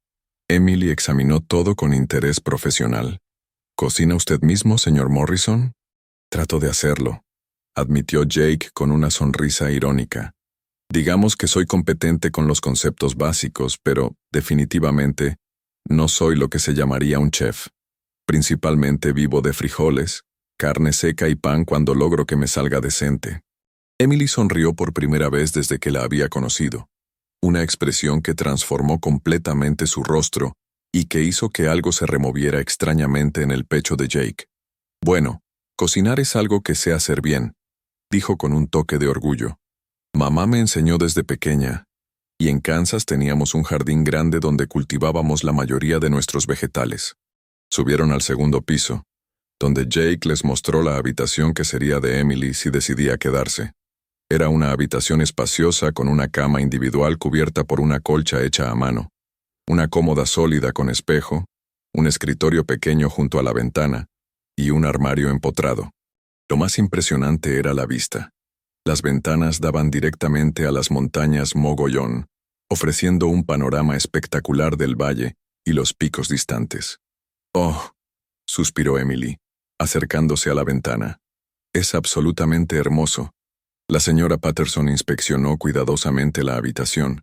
Emily examinó todo con interés profesional. «¿Cocina usted mismo, señor Morrison?» «Trato de hacerlo», admitió Jake con una sonrisa irónica. «Digamos que soy competente con los conceptos básicos, pero, definitivamente, no soy lo que se llamaría un chef. Principalmente vivo de frijoles, carne seca y pan cuando logro que me salga decente». Emily sonrió por primera vez desde que la había conocido, una expresión que transformó completamente su rostro y que hizo que algo se removiera extrañamente en el pecho de Jake. «Bueno, cocinar es algo que sé hacer bien», dijo con un toque de orgullo. «Mamá me enseñó desde pequeña, y en Kansas teníamos un jardín grande donde cultivábamos la mayoría de nuestros vegetales». Subieron al segundo piso, donde Jake les mostró la habitación que sería de Emily si decidía quedarse. Era una habitación espaciosa con una cama individual cubierta por una colcha hecha a mano, una cómoda sólida con espejo, un escritorio pequeño junto a la ventana y un armario empotrado. Lo más impresionante era la vista. Las ventanas daban directamente a las montañas Mogollón, ofreciendo un panorama espectacular del valle y los picos distantes. Oh, suspiró Emily, acercándose a la ventana. Es absolutamente hermoso. La señora Patterson inspeccionó cuidadosamente la habitación,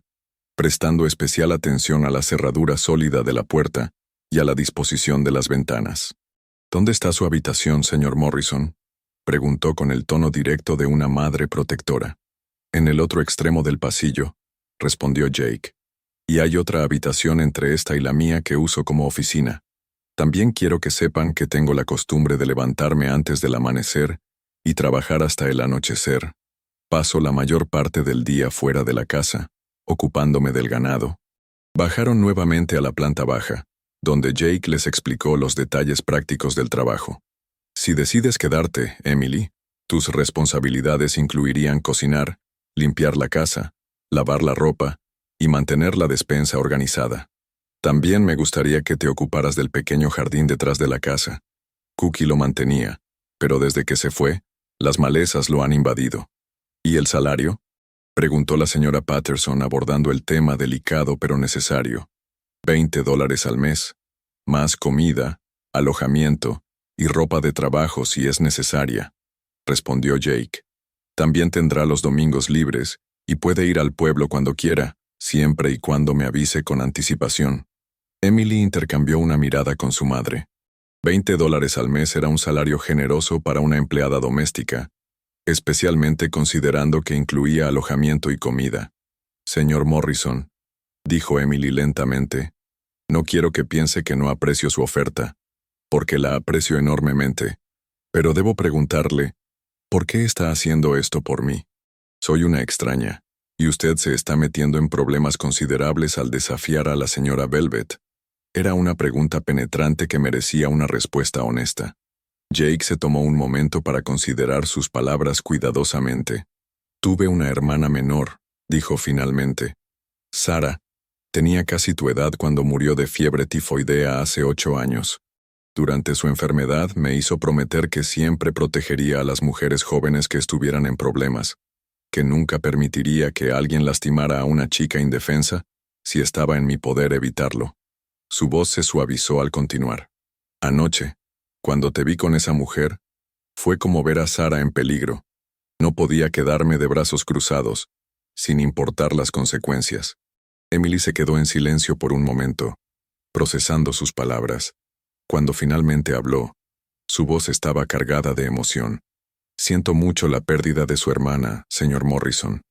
prestando especial atención a la cerradura sólida de la puerta y a la disposición de las ventanas. ¿Dónde está su habitación, señor Morrison?, preguntó con el tono directo de una madre protectora. En el otro extremo del pasillo, respondió Jake. Y hay otra habitación entre esta y la mía que uso como oficina. También quiero que sepan que tengo la costumbre de levantarme antes del amanecer y trabajar hasta el anochecer. Paso la mayor parte del día fuera de la casa, ocupándome del ganado. Bajaron nuevamente a la planta baja, donde Jake les explicó los detalles prácticos del trabajo. Si decides quedarte, Emily, tus responsabilidades incluirían cocinar, limpiar la casa, lavar la ropa y mantener la despensa organizada. También me gustaría que te ocuparas del pequeño jardín detrás de la casa. Cookie lo mantenía, pero desde que se fue, las malezas lo han invadido. ¿Y el salario?, preguntó la señora Patterson abordando el tema delicado pero necesario. $20 al mes, más comida, alojamiento y ropa de trabajo si es necesaria, respondió Jake. También tendrá los domingos libres y puede ir al pueblo cuando quiera, siempre y cuando me avise con anticipación. Emily intercambió una mirada con su madre. $20 al mes era un salario generoso para una empleada doméstica, especialmente considerando que incluía alojamiento y comida. Señor Morrison, dijo Emily lentamente, no quiero que piense que no aprecio su oferta, porque la aprecio enormemente, pero debo preguntarle, ¿por qué está haciendo esto por mí? Soy una extraña, y usted se está metiendo en problemas considerables al desafiar a la señora Velvet. Era una pregunta penetrante que merecía una respuesta honesta. Jake se tomó un momento para considerar sus palabras cuidadosamente. Tuve una hermana menor, dijo finalmente. Sara, tenía casi tu edad cuando murió de fiebre tifoidea hace 8 años. Durante su enfermedad me hizo prometer que siempre protegería a las mujeres jóvenes que estuvieran en problemas, que nunca permitiría que alguien lastimara a una chica indefensa si estaba en mi poder evitarlo. Su voz se suavizó al continuar. Anoche, cuando te vi con esa mujer, fue como ver a Sara en peligro. No podía quedarme de brazos cruzados, sin importar las consecuencias. Emily se quedó en silencio por un momento, procesando sus palabras. Cuando finalmente habló, su voz estaba cargada de emoción. Siento mucho la pérdida de su hermana, señor Morrison.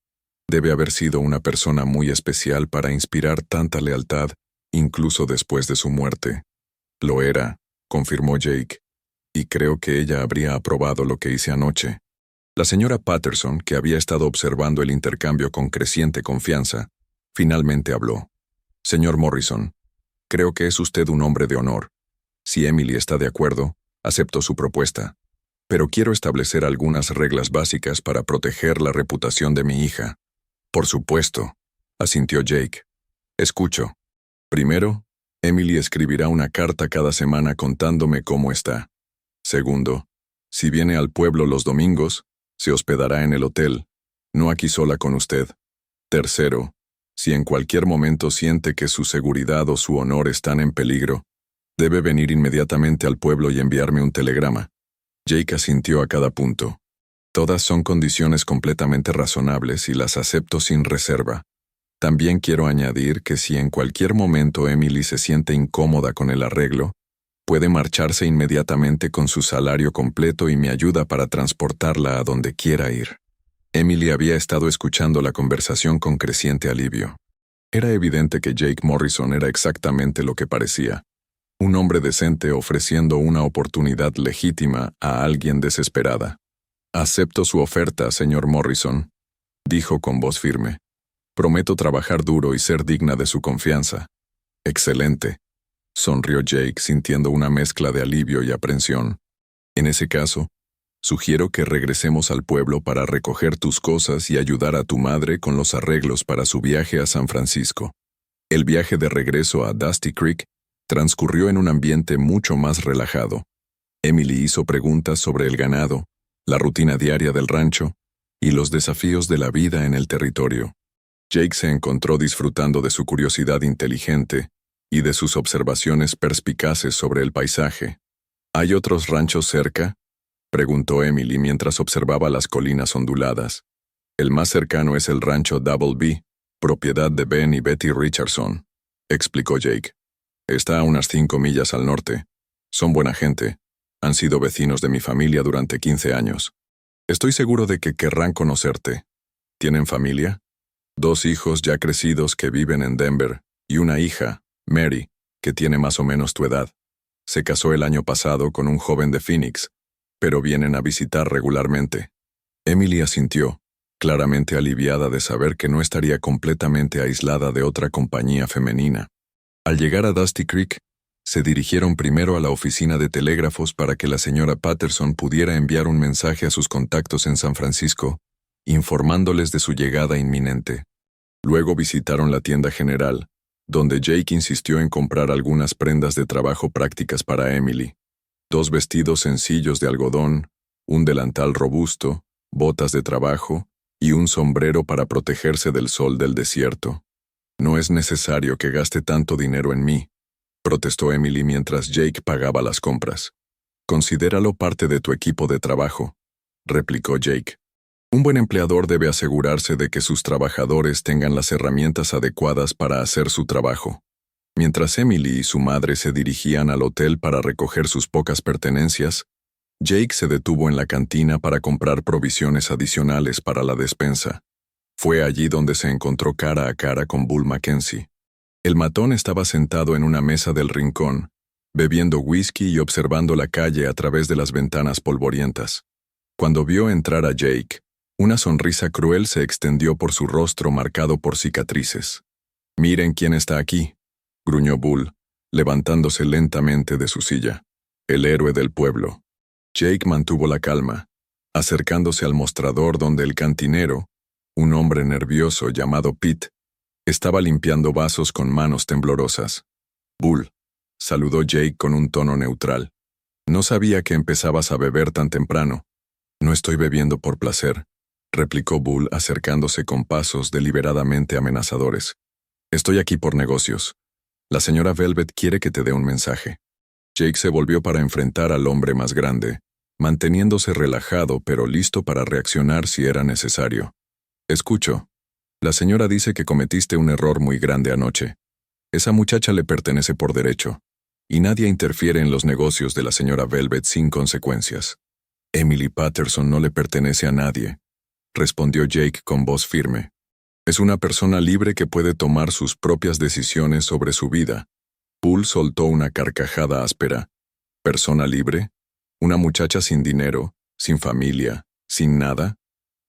Debe haber sido una persona muy especial para inspirar tanta lealtad, incluso después de su muerte. Lo era, confirmó Jake, y creo que ella habría aprobado lo que hice anoche. La señora Patterson, que había estado observando el intercambio con creciente confianza, finalmente habló. Señor Morrison, creo que es usted un hombre de honor. Si Emily está de acuerdo, acepto su propuesta. Pero quiero establecer algunas reglas básicas para proteger la reputación de mi hija. Por supuesto, asintió Jake. Escucho. Primero, Emily escribirá una carta cada semana contándome cómo está. Segundo, si viene al pueblo los domingos, se hospedará en el hotel, no aquí sola con usted. Tercero, si en cualquier momento siente que su seguridad o su honor están en peligro, debe venir inmediatamente al pueblo y enviarme un telegrama. Jake asintió a cada punto. Todas son condiciones completamente razonables y las acepto sin reserva. También quiero añadir que si en cualquier momento Emily se siente incómoda con el arreglo, puede marcharse inmediatamente con su salario completo y mi ayuda para transportarla a donde quiera ir. Emily había estado escuchando la conversación con creciente alivio. Era evidente que Jake Morrison era exactamente lo que parecía. Un hombre decente ofreciendo una oportunidad legítima a alguien desesperada. Acepto su oferta, señor Morrison, dijo con voz firme. Prometo trabajar duro y ser digna de su confianza. Excelente, sonrió Jake sintiendo una mezcla de alivio y aprensión. En ese caso, sugiero que regresemos al pueblo para recoger tus cosas y ayudar a tu madre con los arreglos para su viaje a San Francisco. El viaje de regreso a Dusty Creek transcurrió en un ambiente mucho más relajado. Emily hizo preguntas sobre el ganado, la rutina diaria del rancho y los desafíos de la vida en el territorio. Jake se encontró disfrutando de su curiosidad inteligente y de sus observaciones perspicaces sobre el paisaje. ¿Hay otros ranchos cerca?, preguntó Emily mientras observaba las colinas onduladas. El más cercano es el rancho Double B, propiedad de Ben y Betty Richardson, explicó Jake. Está a unas 5 millas al norte. Son buena gente. Han sido vecinos de mi familia durante 15 años. Estoy seguro de que querrán conocerte. ¿Tienen familia? 2 hijos ya crecidos que viven en Denver y una hija, Mary, que tiene más o menos tu edad. Se casó el año pasado con un joven de Phoenix, pero vienen a visitar regularmente. Emily asintió, claramente aliviada de saber que no estaría completamente aislada de otra compañía femenina. Al llegar a Dusty Creek, se dirigieron primero a la oficina de telégrafos para que la señora Patterson pudiera enviar un mensaje a sus contactos en San Francisco, informándoles de su llegada inminente. Luego visitaron la tienda general, donde Jake insistió en comprar algunas prendas de trabajo prácticas para Emily. 2 vestidos sencillos de algodón, un delantal robusto, botas de trabajo y un sombrero para protegerse del sol del desierto. No es necesario que gaste tanto dinero en mí, protestó Emily mientras Jake pagaba las compras. Considéralo parte de tu equipo de trabajo, replicó Jake. Un buen empleador debe asegurarse de que sus trabajadores tengan las herramientas adecuadas para hacer su trabajo. Mientras Emily y su madre se dirigían al hotel para recoger sus pocas pertenencias, Jake se detuvo en la cantina para comprar provisiones adicionales para la despensa. Fue allí donde se encontró cara a cara con Bull Mackenzie. El matón estaba sentado en una mesa del rincón, bebiendo whisky y observando la calle a través de las ventanas polvorientas. Cuando vio entrar a Jake, una sonrisa cruel se extendió por su rostro marcado por cicatrices. «Miren quién está aquí», gruñó Bull, levantándose lentamente de su silla. «El héroe del pueblo». Jake mantuvo la calma, acercándose al mostrador donde el cantinero, un hombre nervioso llamado Pete, estaba limpiando vasos con manos temblorosas. «Bull», saludó Jake con un tono neutral. «No sabía que empezabas a beber tan temprano». «No estoy bebiendo por placer», replicó Bull acercándose con pasos deliberadamente amenazadores. «Estoy aquí por negocios. La señora Velvet quiere que te dé un mensaje». Jake se volvió para enfrentar al hombre más grande, manteniéndose relajado pero listo para reaccionar si era necesario. «Escucho. La señora dice que cometiste un error muy grande anoche. Esa muchacha le pertenece por derecho, y nadie interfiere en los negocios de la señora Velvet sin consecuencias». «Emily Patterson no le pertenece a nadie», respondió Jake con voz firme. «Es una persona libre que puede tomar sus propias decisiones sobre su vida». Bull soltó una carcajada áspera. ¿Persona libre? ¿Una muchacha sin dinero, sin familia, sin nada?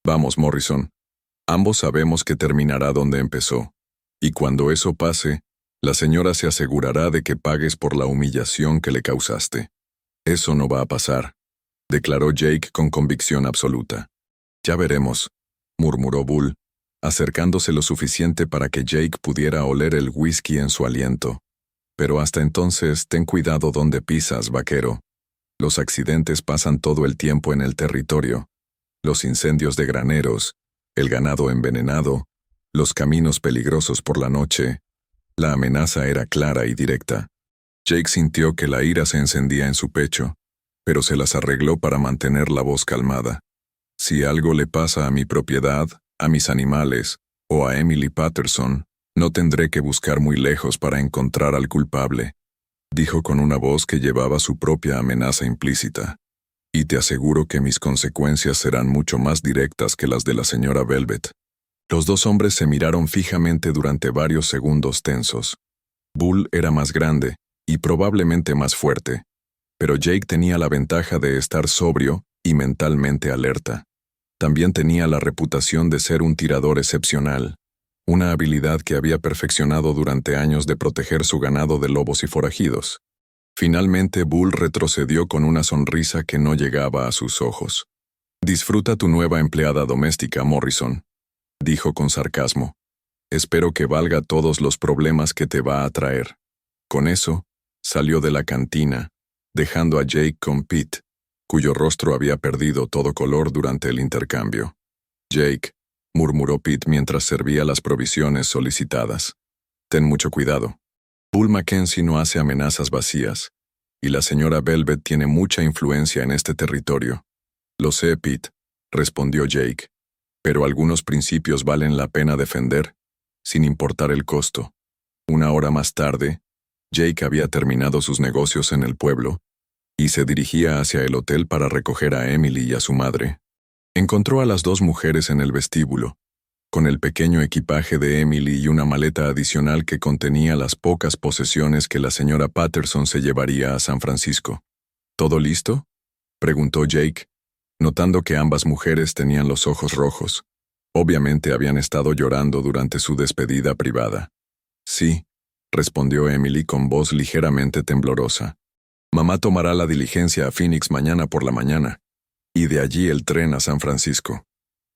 Vamos, Morrison. Ambos sabemos que terminará donde empezó. Y cuando eso pase, la señora se asegurará de que pagues por la humillación que le causaste. Eso no va a pasar, declaró Jake con convicción absoluta. Ya veremos, murmuró Bull, acercándose lo suficiente para que Jake pudiera oler el whisky en su aliento. Pero hasta entonces, ten cuidado donde pisas, vaquero. Los accidentes pasan todo el tiempo en el territorio. Los incendios de graneros, el ganado envenenado, los caminos peligrosos por la noche. La amenaza era clara y directa. Jake sintió que la ira se encendía en su pecho, pero se las arregló para mantener la voz calmada. Si algo le pasa a mi propiedad, a mis animales, o a Emily Patterson, no tendré que buscar muy lejos para encontrar al culpable, dijo con una voz que llevaba su propia amenaza implícita. Y te aseguro que mis consecuencias serán mucho más directas que las de la señora Velvet. Los 2 hombres se miraron fijamente durante varios segundos tensos. Bull era más grande y probablemente más fuerte, pero Jake tenía la ventaja de estar sobrio y mentalmente alerta. También tenía la reputación de ser un tirador excepcional, una habilidad que había perfeccionado durante años de proteger su ganado de lobos y forajidos. Finalmente Bull retrocedió con una sonrisa que no llegaba a sus ojos. «Disfruta tu nueva empleada doméstica, Morrison», dijo con sarcasmo. «Espero que valga todos los problemas que te va a traer». Con eso, salió de la cantina, dejando a Jake con Pete, cuyo rostro había perdido todo color durante el intercambio. «Jake», murmuró Pete mientras servía las provisiones solicitadas. «Ten mucho cuidado». Bull Mackenzie no hace amenazas vacías, y la señora Velvet tiene mucha influencia en este territorio. Lo sé, Pete, respondió Jake, pero algunos principios valen la pena defender, sin importar el costo. Una hora más tarde, Jake había terminado sus negocios en el pueblo y se dirigía hacia el hotel para recoger a Emily y a su madre. Encontró a las dos mujeres en el vestíbulo, con el pequeño equipaje de Emily y una maleta adicional que contenía las pocas posesiones que la señora Patterson se llevaría a San Francisco. ¿Todo listo?, preguntó Jake, notando que ambas mujeres tenían los ojos rojos. Obviamente habían estado llorando durante su despedida privada. Sí, respondió Emily con voz ligeramente temblorosa. Mamá tomará la diligencia a Phoenix mañana por la mañana, y de allí el tren a San Francisco.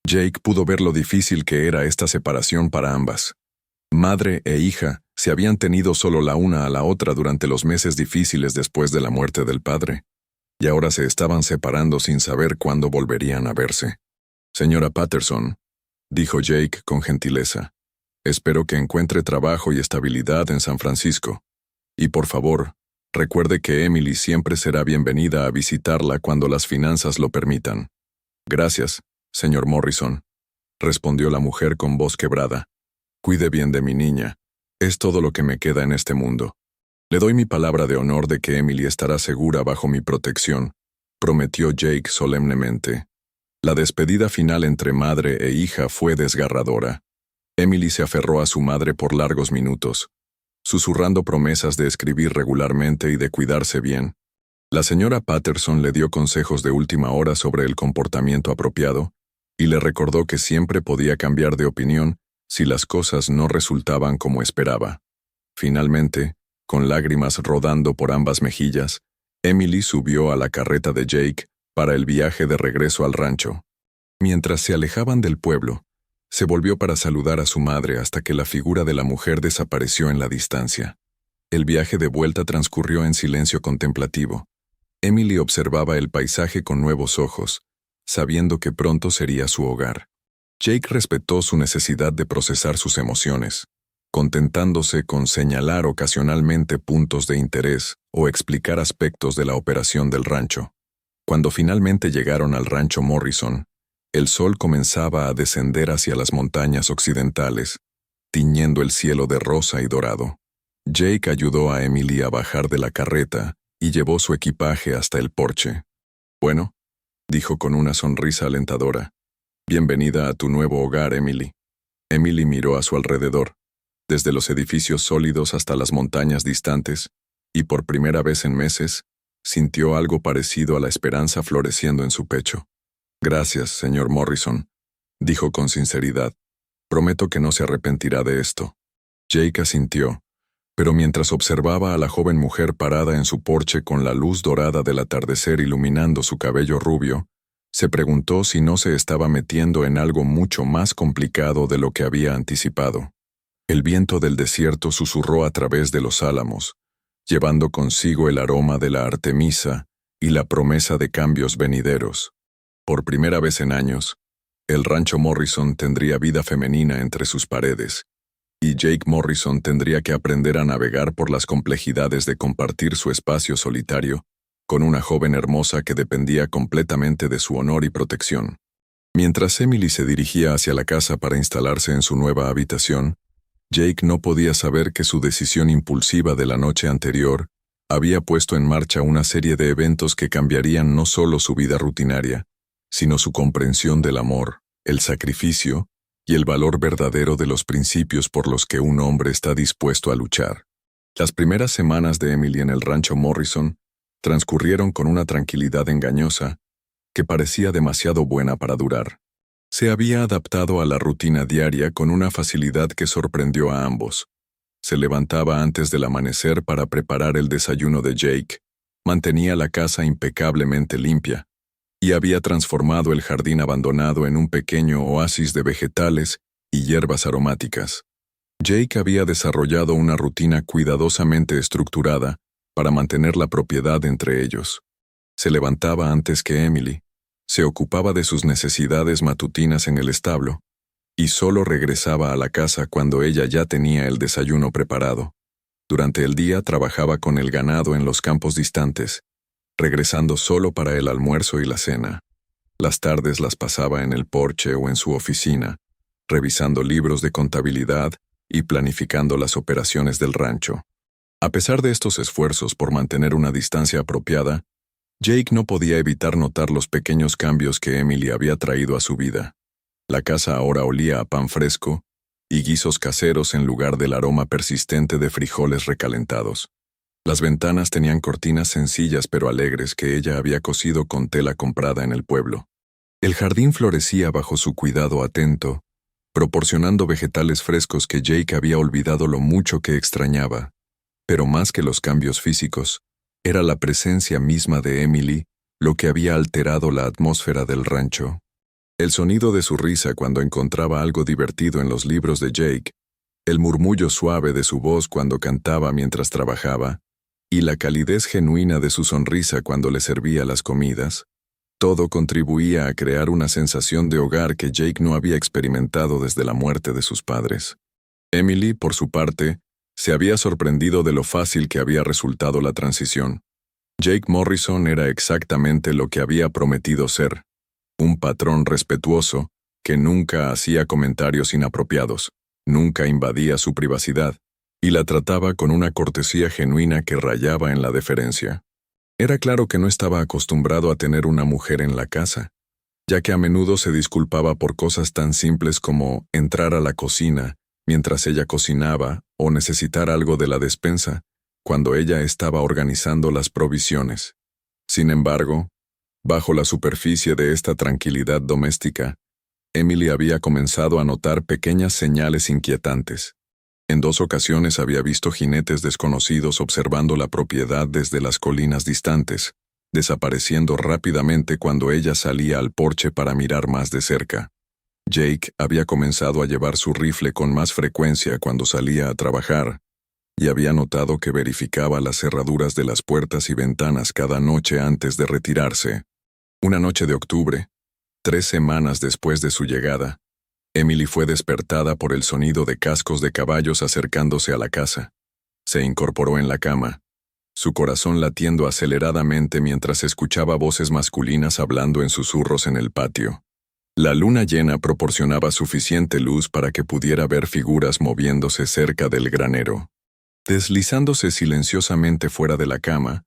Jake pudo ver lo difícil que era esta separación para ambas. Madre e hija se habían tenido solo la una a la otra durante los meses difíciles después de la muerte del padre, y ahora se estaban separando sin saber cuándo volverían a verse. Señora Patterson, dijo Jake con gentileza, espero que encuentre trabajo y estabilidad en San Francisco. Y por favor, recuerde que Emily siempre será bienvenida a visitarla cuando las finanzas lo permitan. Gracias, señor Morrison, respondió la mujer con voz quebrada. Cuide bien de mi niña. Es todo lo que me queda en este mundo. Le doy mi palabra de honor de que Emily estará segura bajo mi protección, prometió Jake solemnemente. La despedida final entre madre e hija fue desgarradora. Emily se aferró a su madre por largos minutos, susurrando promesas de escribir regularmente y de cuidarse bien. La señora Patterson le dio consejos de última hora sobre el comportamiento apropiado y le recordó que siempre podía cambiar de opinión si las cosas no resultaban como esperaba. Finalmente, con lágrimas rodando por ambas mejillas, Emily subió a la carreta de Jake para el viaje de regreso al rancho. Mientras se alejaban del pueblo, se volvió para saludar a su madre hasta que la figura de la mujer desapareció en la distancia. El viaje de vuelta transcurrió en silencio contemplativo. Emily observaba el paisaje con nuevos ojos, sabiendo que pronto sería su hogar. Jake respetó su necesidad de procesar sus emociones, contentándose con señalar ocasionalmente puntos de interés o explicar aspectos de la operación del rancho. Cuando finalmente llegaron al rancho Morrison, el sol comenzaba a descender hacia las montañas occidentales, tiñendo el cielo de rosa y dorado. Jake ayudó a Emily a bajar de la carreta y llevó su equipaje hasta el porche. Bueno, dijo con una sonrisa alentadora, bienvenida a tu nuevo hogar, Emily. Emily miró a su alrededor, desde los edificios sólidos hasta las montañas distantes, y por primera vez en meses, sintió algo parecido a la esperanza floreciendo en su pecho. Gracias, señor Morrison, dijo con sinceridad. Prometo que no se arrepentirá de esto. Jake asintió, pero mientras observaba a la joven mujer parada en su porche con la luz dorada del atardecer iluminando su cabello rubio, se preguntó si no se estaba metiendo en algo mucho más complicado de lo que había anticipado. El viento del desierto susurró a través de los álamos, llevando consigo el aroma de la artemisa y la promesa de cambios venideros. Por primera vez en años, el rancho Morrison tendría vida femenina entre sus paredes, y Jake Morrison tendría que aprender a navegar por las complejidades de compartir su espacio solitario con una joven hermosa que dependía completamente de su honor y protección. Mientras Emily se dirigía hacia la casa para instalarse en su nueva habitación, Jake no podía saber que su decisión impulsiva de la noche anterior había puesto en marcha una serie de eventos que cambiarían no solo su vida rutinaria, sino su comprensión del amor, el sacrificio y el valor verdadero de los principios por los que un hombre está dispuesto a luchar. Las primeras semanas de Emily en el rancho Morrison transcurrieron con una tranquilidad engañosa que parecía demasiado buena para durar. Se había adaptado a la rutina diaria con una facilidad que sorprendió a ambos. Se levantaba antes del amanecer para preparar el desayuno de Jake, mantenía la casa impecablemente limpia, y había transformado el jardín abandonado en un pequeño oasis de vegetales y hierbas aromáticas. Jake había desarrollado una rutina cuidadosamente estructurada para mantener la propiedad entre ellos. Se levantaba antes que Emily, se ocupaba de sus necesidades matutinas en el establo, y solo regresaba a la casa cuando ella ya tenía el desayuno preparado. Durante el día trabajaba con el ganado en los campos distantes, regresando solo para el almuerzo y la cena. Las tardes las pasaba en el porche o en su oficina, revisando libros de contabilidad y planificando las operaciones del rancho. A pesar de estos esfuerzos por mantener una distancia apropiada, Jake no podía evitar notar los pequeños cambios que Emily había traído a su vida. La casa ahora olía a pan fresco y guisos caseros en lugar del aroma persistente de frijoles recalentados. Las ventanas tenían cortinas sencillas pero alegres que ella había cosido con tela comprada en el pueblo. El jardín florecía bajo su cuidado atento, proporcionando vegetales frescos que Jake había olvidado lo mucho que extrañaba. Pero más que los cambios físicos, era la presencia misma de Emily lo que había alterado la atmósfera del rancho. El sonido de su risa cuando encontraba algo divertido en los libros de Jake, el murmullo suave de su voz cuando cantaba mientras trabajaba, y la calidez genuina de su sonrisa cuando le servía las comidas, todo contribuía a crear una sensación de hogar que Jake no había experimentado desde la muerte de sus padres. Emily, por su parte, se había sorprendido de lo fácil que había resultado la transición. Jake Morrison era exactamente lo que había prometido ser, un patrón respetuoso que nunca hacía comentarios inapropiados, nunca invadía su privacidad, y la trataba con una cortesía genuina que rayaba en la deferencia. Era claro que no estaba acostumbrado a tener una mujer en la casa, ya que a menudo se disculpaba por cosas tan simples como entrar a la cocina mientras ella cocinaba o necesitar algo de la despensa, cuando ella estaba organizando las provisiones. Sin embargo, bajo la superficie de esta tranquilidad doméstica, Emily había comenzado a notar pequeñas señales inquietantes. En 2 ocasiones había visto jinetes desconocidos observando la propiedad desde las colinas distantes, desapareciendo rápidamente cuando ella salía al porche para mirar más de cerca. Jake había comenzado a llevar su rifle con más frecuencia cuando salía a trabajar, y había notado que verificaba las cerraduras de las puertas y ventanas cada noche antes de retirarse. Una noche de octubre, 3 semanas después de su llegada, Emily fue despertada por el sonido de cascos de caballos acercándose a la casa. Se incorporó en la cama, su corazón latiendo aceleradamente mientras escuchaba voces masculinas hablando en susurros en el patio. La luna llena proporcionaba suficiente luz para que pudiera ver figuras moviéndose cerca del granero. Deslizándose silenciosamente fuera de la cama,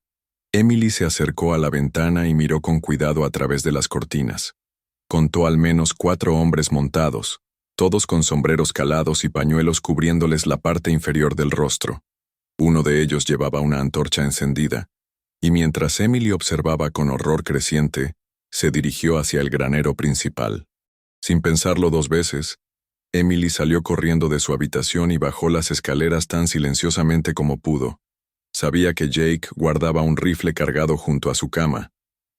Emily se acercó a la ventana y miró con cuidado a través de las cortinas. Contó al menos 4 hombres montados, todos con sombreros calados y pañuelos cubriéndoles la parte inferior del rostro. Uno de ellos llevaba una antorcha encendida, y mientras Emily observaba con horror creciente, se dirigió hacia el granero principal. Sin pensarlo 2 veces, Emily salió corriendo de su habitación y bajó las escaleras tan silenciosamente como pudo. Sabía que Jake guardaba un rifle cargado junto a su cama,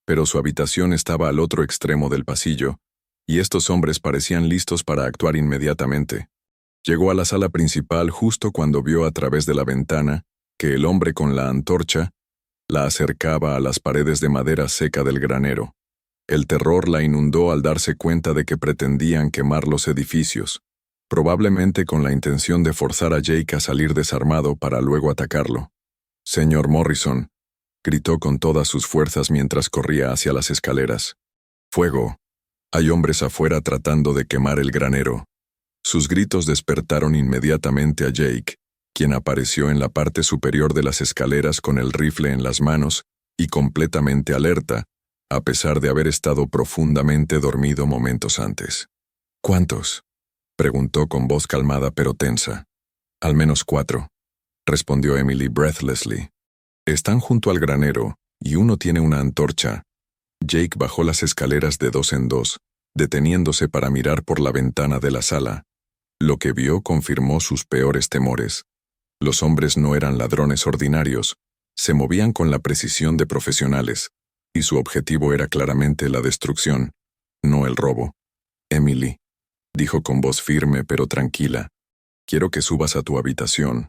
pero su habitación estaba al otro extremo del pasillo, y estos hombres parecían listos para actuar inmediatamente. Llegó a la sala principal justo cuando vio a través de la ventana que el hombre con la antorcha la acercaba a las paredes de madera seca del granero. El terror la inundó al darse cuenta de que pretendían quemar los edificios, probablemente con la intención de forzar a Jake a salir desarmado para luego atacarlo. «Señor Morrison», gritó con todas sus fuerzas mientras corría hacia las escaleras. «Fuego. Hay hombres afuera tratando de quemar el granero». Sus gritos despertaron inmediatamente a Jake, quien apareció en la parte superior de las escaleras con el rifle en las manos y completamente alerta, a pesar de haber estado profundamente dormido momentos antes. «¿Cuántos?», preguntó con voz calmada pero tensa. «Al menos 4», respondió Emily breathlessly. «Están junto al granero, y uno tiene una antorcha». Jake bajó las escaleras de 2 en 2, deteniéndose para mirar por la ventana de la sala. Lo que vio confirmó sus peores temores. Los hombres no eran ladrones ordinarios, se movían con la precisión de profesionales, y su objetivo era claramente la destrucción, no el robo. «Emily», dijo con voz firme pero tranquila, «quiero que subas a tu habitación,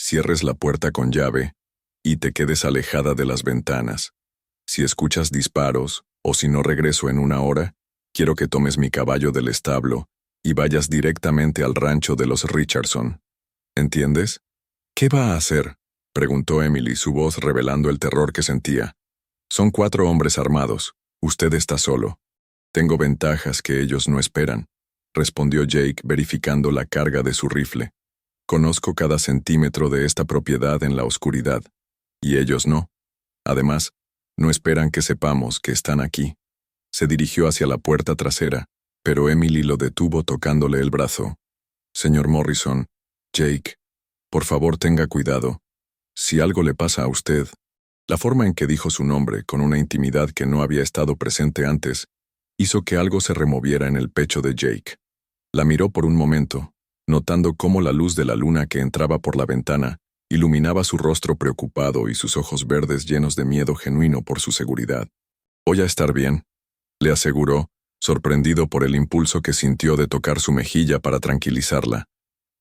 cierres la puerta con llave y te quedes alejada de las ventanas. Si escuchas disparos, o si no regreso en 1 hora, quiero que tomes mi caballo del establo y vayas directamente al rancho de los Richardson. ¿Entiendes?». ¿Qué va a hacer?, preguntó Emily, su voz revelando el terror que sentía. Son 4 hombres armados. Usted está solo. Tengo ventajas que ellos no esperan, respondió Jake, verificando la carga de su rifle. Conozco cada centímetro de esta propiedad en la oscuridad, y ellos no. Además, no esperan que sepamos que están aquí. Se dirigió hacia la puerta trasera, pero Emily lo detuvo tocándole el brazo. Señor Morrison, Jake, por favor tenga cuidado. Si algo le pasa a usted. La forma en que dijo su nombre, con una intimidad que no había estado presente antes, hizo que algo se removiera en el pecho de Jake. La miró por un momento, notando cómo la luz de la luna que entraba por la ventana iluminaba su rostro preocupado y sus ojos verdes llenos de miedo genuino por su seguridad. «Voy a estar bien», le aseguró, sorprendido por el impulso que sintió de tocar su mejilla para tranquilizarla.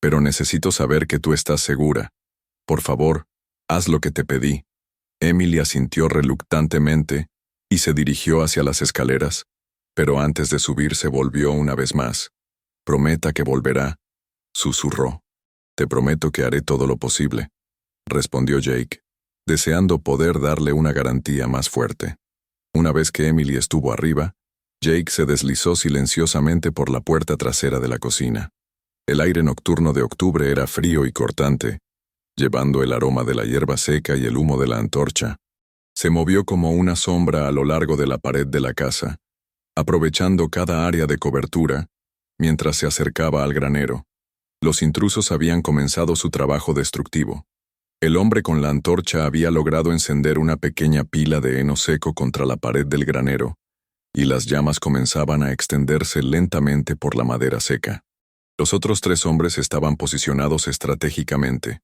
«Pero necesito saber que tú estás segura. Por favor, haz lo que te pedí». Emily asintió reluctantemente y se dirigió hacia las escaleras, pero antes de subir se volvió una vez más. «Prometa que volverá», susurró. «Te prometo que haré todo lo posible», respondió Jake, deseando poder darle una garantía más fuerte. Una vez que Emily estuvo arriba, Jake se deslizó silenciosamente por la puerta trasera de la cocina. El aire nocturno de octubre era frío y cortante, llevando el aroma de la hierba seca y el humo de la antorcha. Se movió como una sombra a lo largo de la pared de la casa, aprovechando cada área de cobertura, mientras se acercaba al granero. Los intrusos habían comenzado su trabajo destructivo. El hombre con la antorcha había logrado encender una pequeña pila de heno seco contra la pared del granero, y las llamas comenzaban a extenderse lentamente por la madera seca. Los otros 3 hombres estaban posicionados estratégicamente,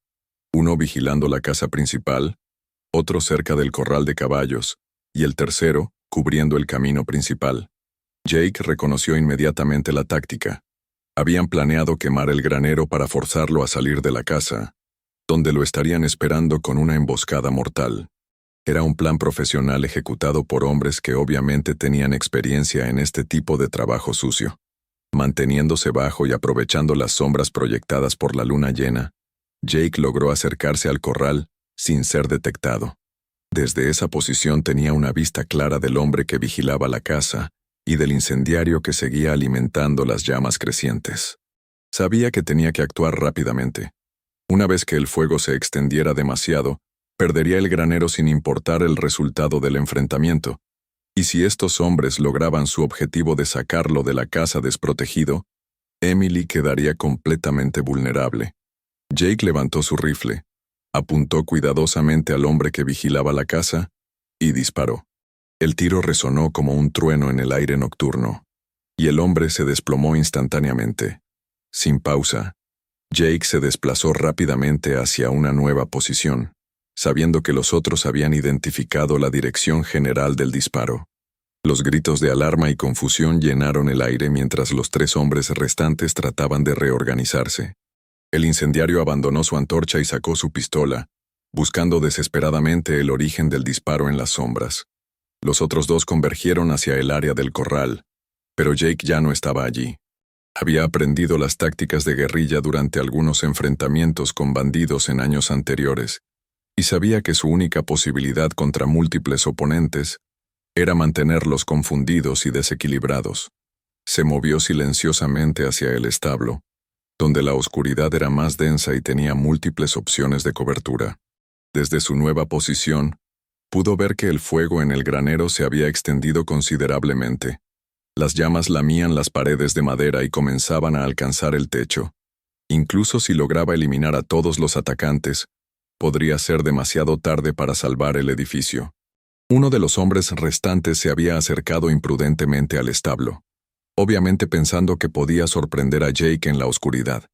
uno vigilando la casa principal, otro cerca del corral de caballos, y el tercero cubriendo el camino principal. Jake reconoció inmediatamente la táctica. Habían planeado quemar el granero para forzarlo a salir de la casa, donde lo estarían esperando con una emboscada mortal. Era un plan profesional ejecutado por hombres que obviamente tenían experiencia en este tipo de trabajo sucio. Manteniéndose bajo y aprovechando las sombras proyectadas por la luna llena, Jake logró acercarse al corral sin ser detectado. Desde esa posición tenía una vista clara del hombre que vigilaba la casa y del incendiario que seguía alimentando las llamas crecientes. Sabía que tenía que actuar rápidamente. Una vez que el fuego se extendiera demasiado, perdería el granero sin importar el resultado del enfrentamiento, y si estos hombres lograban su objetivo de sacarlo de la casa desprotegido, Emily quedaría completamente vulnerable. Jake levantó su rifle, apuntó cuidadosamente al hombre que vigilaba la casa y disparó. El tiro resonó como un trueno en el aire nocturno, y el hombre se desplomó instantáneamente. Sin pausa, Jake se desplazó rápidamente hacia una nueva posición, sabiendo que los otros habían identificado la dirección general del disparo. Los gritos de alarma y confusión llenaron el aire mientras los 3 hombres restantes trataban de reorganizarse. El incendiario abandonó su antorcha y sacó su pistola, buscando desesperadamente el origen del disparo en las sombras. Los otros 2 convergieron hacia el área del corral, pero Jake ya no estaba allí. Había aprendido las tácticas de guerrilla durante algunos enfrentamientos con bandidos en años anteriores, y sabía que su única posibilidad contra múltiples oponentes era mantenerlos confundidos y desequilibrados. Se movió silenciosamente hacia el establo, donde la oscuridad era más densa y tenía múltiples opciones de cobertura. Desde su nueva posición, pudo ver que el fuego en el granero se había extendido considerablemente. Las llamas lamían las paredes de madera y comenzaban a alcanzar el techo. Incluso si lograba eliminar a todos los atacantes, podría ser demasiado tarde para salvar el edificio. Uno de los hombres restantes se había acercado imprudentemente al establo, obviamente pensando que podía sorprender a Jake en la oscuridad.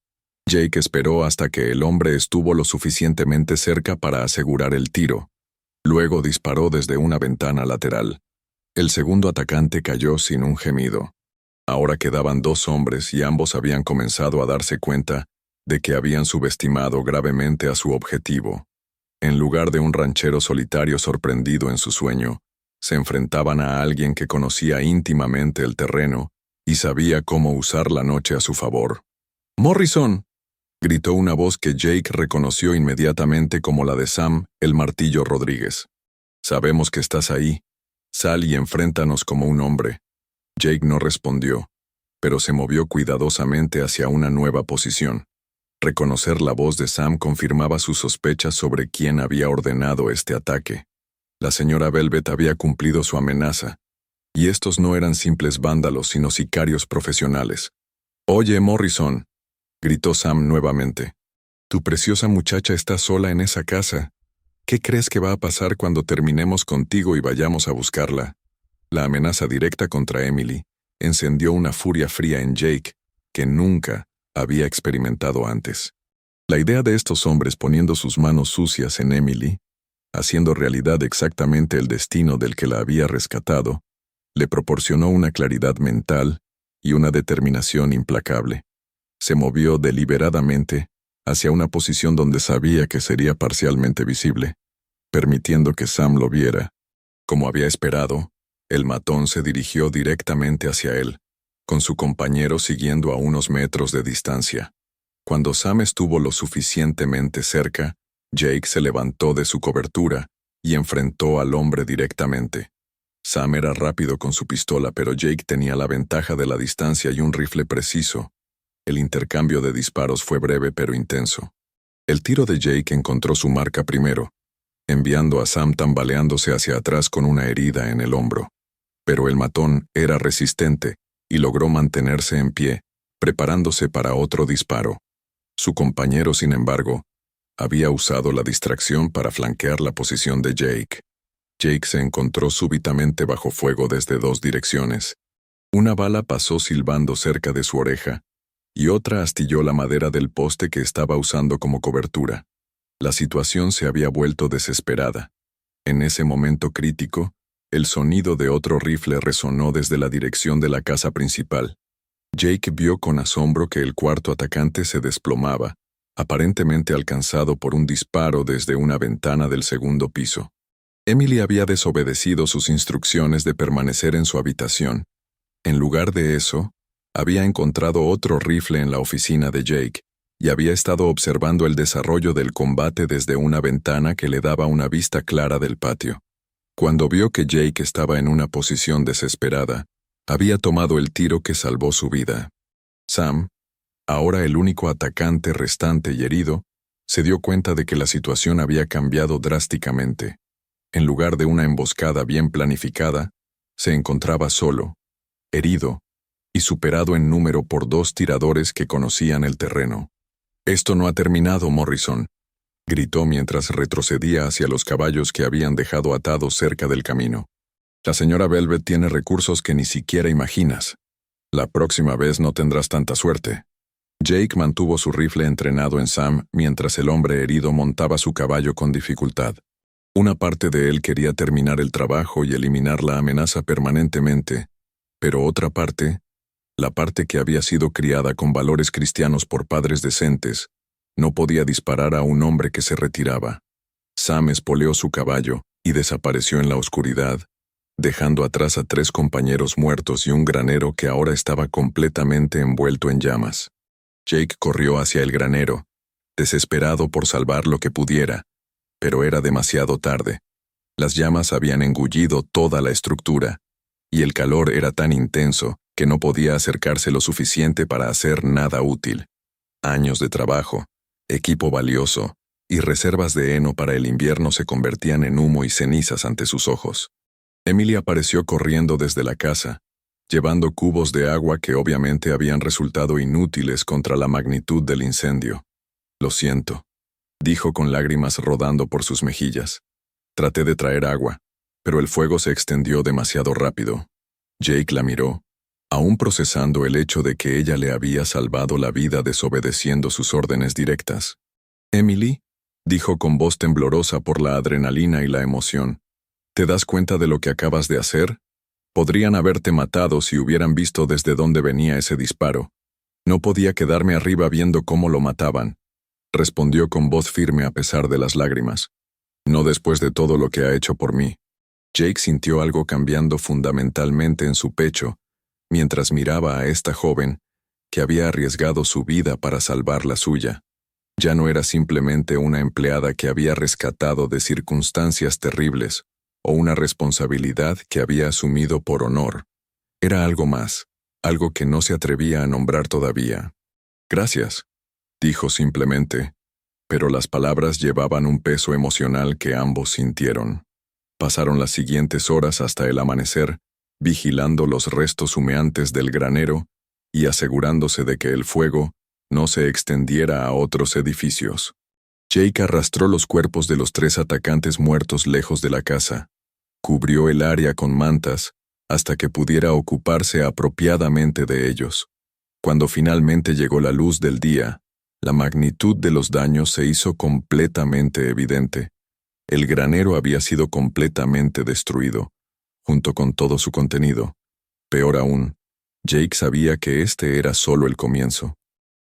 Jake esperó hasta que el hombre estuvo lo suficientemente cerca para asegurar el tiro. Luego disparó desde una ventana lateral. El segundo atacante cayó sin un gemido. Ahora quedaban 2 hombres y ambos habían comenzado a darse cuenta de que habían subestimado gravemente a su objetivo. En lugar de un ranchero solitario sorprendido en su sueño, se enfrentaban a alguien que conocía íntimamente el terreno y sabía cómo usar la noche a su favor. «¡Morrison!», Gritó una voz que Jake reconoció inmediatamente como la de Sam, el Martillo Rodríguez. «Sabemos que estás ahí. Sal y enfréntanos como un hombre». Jake no respondió, pero se movió cuidadosamente hacia una nueva posición. Reconocer la voz de Sam confirmaba sus sospechas sobre quién había ordenado este ataque. La señora Velvet había cumplido su amenaza, y estos no eran simples vándalos sino sicarios profesionales. «Oye, Morrison», gritó Sam nuevamente. «Tu preciosa muchacha está sola en esa casa. ¿Qué crees que va a pasar cuando terminemos contigo y vayamos a buscarla?» La amenaza directa contra Emily encendió una furia fría en Jake que nunca había experimentado antes. La idea de estos hombres poniendo sus manos sucias en Emily, haciendo realidad exactamente el destino del que la había rescatado, le proporcionó una claridad mental y una determinación implacable. Se movió deliberadamente hacia una posición donde sabía que sería parcialmente visible, permitiendo que Sam lo viera. Como había esperado, el matón se dirigió directamente hacia él, con su compañero siguiendo a unos metros de distancia. Cuando Sam estuvo lo suficientemente cerca, Jake se levantó de su cobertura y enfrentó al hombre directamente. Sam era rápido con su pistola, pero Jake tenía la ventaja de la distancia y un rifle preciso. El intercambio de disparos fue breve pero intenso. El tiro de Jake encontró su marca primero, enviando a Sam tambaleándose hacia atrás con una herida en el hombro. Pero el matón era resistente y logró mantenerse en pie, preparándose para otro disparo. Su compañero, sin embargo, había usado la distracción para flanquear la posición de Jake. Jake se encontró súbitamente bajo fuego desde dos direcciones. Una bala pasó silbando cerca de su oreja, y otra astilló la madera del poste que estaba usando como cobertura. La situación se había vuelto desesperada. En ese momento crítico, el sonido de otro rifle resonó desde la dirección de la casa principal. Jake vio con asombro que el cuarto atacante se desplomaba, aparentemente alcanzado por un disparo desde una ventana del segundo piso. Emily había desobedecido sus instrucciones de permanecer en su habitación. En lugar de eso, había encontrado otro rifle en la oficina de Jake y había estado observando el desarrollo del combate desde una ventana que le daba una vista clara del patio. Cuando vio que Jake estaba en una posición desesperada, había tomado el tiro que salvó su vida. Sam, ahora el único atacante restante y herido, se dio cuenta de que la situación había cambiado drásticamente. En lugar de una emboscada bien planificada, se encontraba solo, herido y superado en número por dos tiradores que conocían el terreno. «Esto no ha terminado, Morrison», gritó mientras retrocedía hacia los caballos que habían dejado atados cerca del camino. «La señora Velvet tiene recursos que ni siquiera imaginas. La próxima vez no tendrás tanta suerte». Jake mantuvo su rifle entrenado en Sam mientras el hombre herido montaba su caballo con dificultad. Una parte de él quería terminar el trabajo y eliminar la amenaza permanentemente, pero otra parte, la parte que había sido criada con valores cristianos por padres decentes, no podía disparar a un hombre que se retiraba. Sam espoleó su caballo y desapareció en la oscuridad, dejando atrás a 3 compañeros muertos y un granero que ahora estaba completamente envuelto en llamas. Jake corrió hacia el granero, desesperado por salvar lo que pudiera, pero era demasiado tarde. Las llamas habían engullido toda la estructura, y el calor era tan intenso que no podía acercarse lo suficiente para hacer nada útil. Años de trabajo, equipo valioso y reservas de heno para el invierno se convertían en humo y cenizas ante sus ojos. Emily apareció corriendo desde la casa, llevando cubos de agua que obviamente habían resultado inútiles contra la magnitud del incendio. «Lo siento», dijo con lágrimas rodando por sus mejillas. «Traté de traer agua, pero el fuego se extendió demasiado rápido». Jake la miró, aún procesando el hecho de que ella le había salvado la vida desobedeciendo sus órdenes directas. «Emily», dijo con voz temblorosa por la adrenalina y la emoción, «¿te das cuenta de lo que acabas de hacer? Podrían haberte matado si hubieran visto desde dónde venía ese disparo. No podía quedarme arriba viendo cómo lo mataban», respondió con voz firme a pesar de las lágrimas. «No después de todo lo que ha hecho por mí». Jake sintió algo cambiando fundamentalmente en su pecho, mientras miraba a esta joven, que había arriesgado su vida para salvar la suya. Ya no era simplemente una empleada que había rescatado de circunstancias terribles o una responsabilidad que había asumido por honor. Era algo más, algo que no se atrevía a nombrar todavía. Gracias, dijo simplemente, pero las palabras llevaban un peso emocional que ambos sintieron. Pasaron las siguientes horas hasta el amanecer, vigilando los restos humeantes del granero y asegurándose de que el fuego no se extendiera a otros edificios. Jake arrastró los cuerpos de los 3 atacantes muertos lejos de la casa, cubrió el área con mantas hasta que pudiera ocuparse apropiadamente de ellos. Cuando finalmente llegó la luz del día, la magnitud de los daños se hizo completamente evidente. El granero había sido completamente destruido, junto con todo su contenido. Peor aún, Jake sabía que este era solo el comienzo.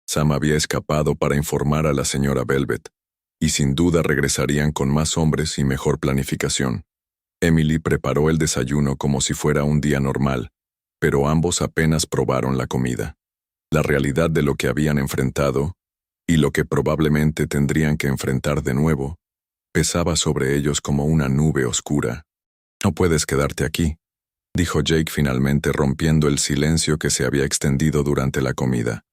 Sam había escapado para informar a la señora Velvet, y sin duda regresarían con más hombres y mejor planificación. Emily preparó el desayuno como si fuera un día normal, pero ambos apenas probaron la comida. La realidad de lo que habían enfrentado, y lo que probablemente tendrían que enfrentar de nuevo, pesaba sobre ellos como una nube oscura. «No puedes quedarte aquí», dijo Jake finalmente rompiendo el silencio que se había extendido durante la comida.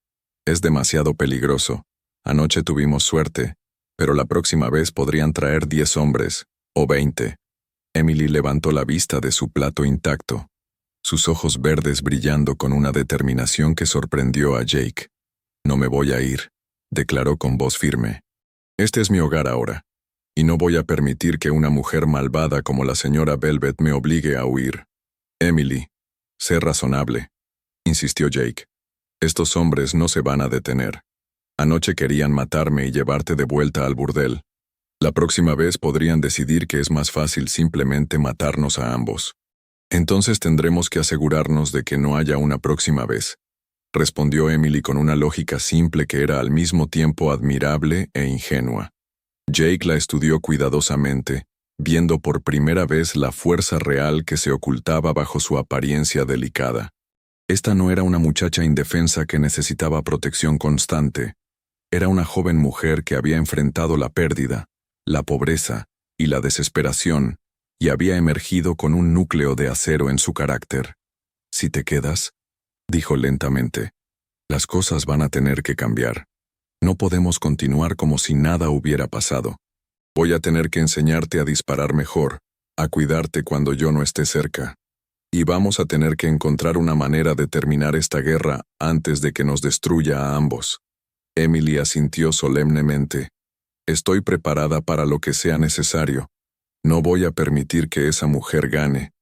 «Es demasiado peligroso. Anoche tuvimos suerte, pero la próxima vez podrían traer 10 hombres, o 20. Emily levantó la vista de su plato intacto, sus ojos verdes brillando con una determinación que sorprendió a Jake. «No me voy a ir», declaró con voz firme. «Este es mi hogar ahora, y no voy a permitir que una mujer malvada como la señora Velvet me obligue a huir». «Emily, sé razonable», insistió Jake. «Estos hombres no se van a detener. Anoche querían matarme y llevarte de vuelta al burdel. La próxima vez podrían decidir que es más fácil simplemente matarnos a ambos. Entonces tendremos que asegurarnos de que no haya una próxima vez», respondió Emily con una lógica simple que era al mismo tiempo admirable e ingenua. Jake la estudió cuidadosamente, viendo por primera vez la fuerza real que se ocultaba bajo su apariencia delicada. Esta no era una muchacha indefensa que necesitaba protección constante. Era una joven mujer que había enfrentado la pérdida, la pobreza y la desesperación, y había emergido con un núcleo de acero en su carácter. «Si te quedas», dijo lentamente, «las cosas van a tener que cambiar. No podemos continuar como si nada hubiera pasado. Voy a tener que enseñarte a disparar mejor, a cuidarte cuando yo no esté cerca. Y vamos a tener que encontrar una manera de terminar esta guerra antes de que nos destruya a ambos». Emily asintió solemnemente. «Estoy preparada para lo que sea necesario. No voy a permitir que esa mujer gane».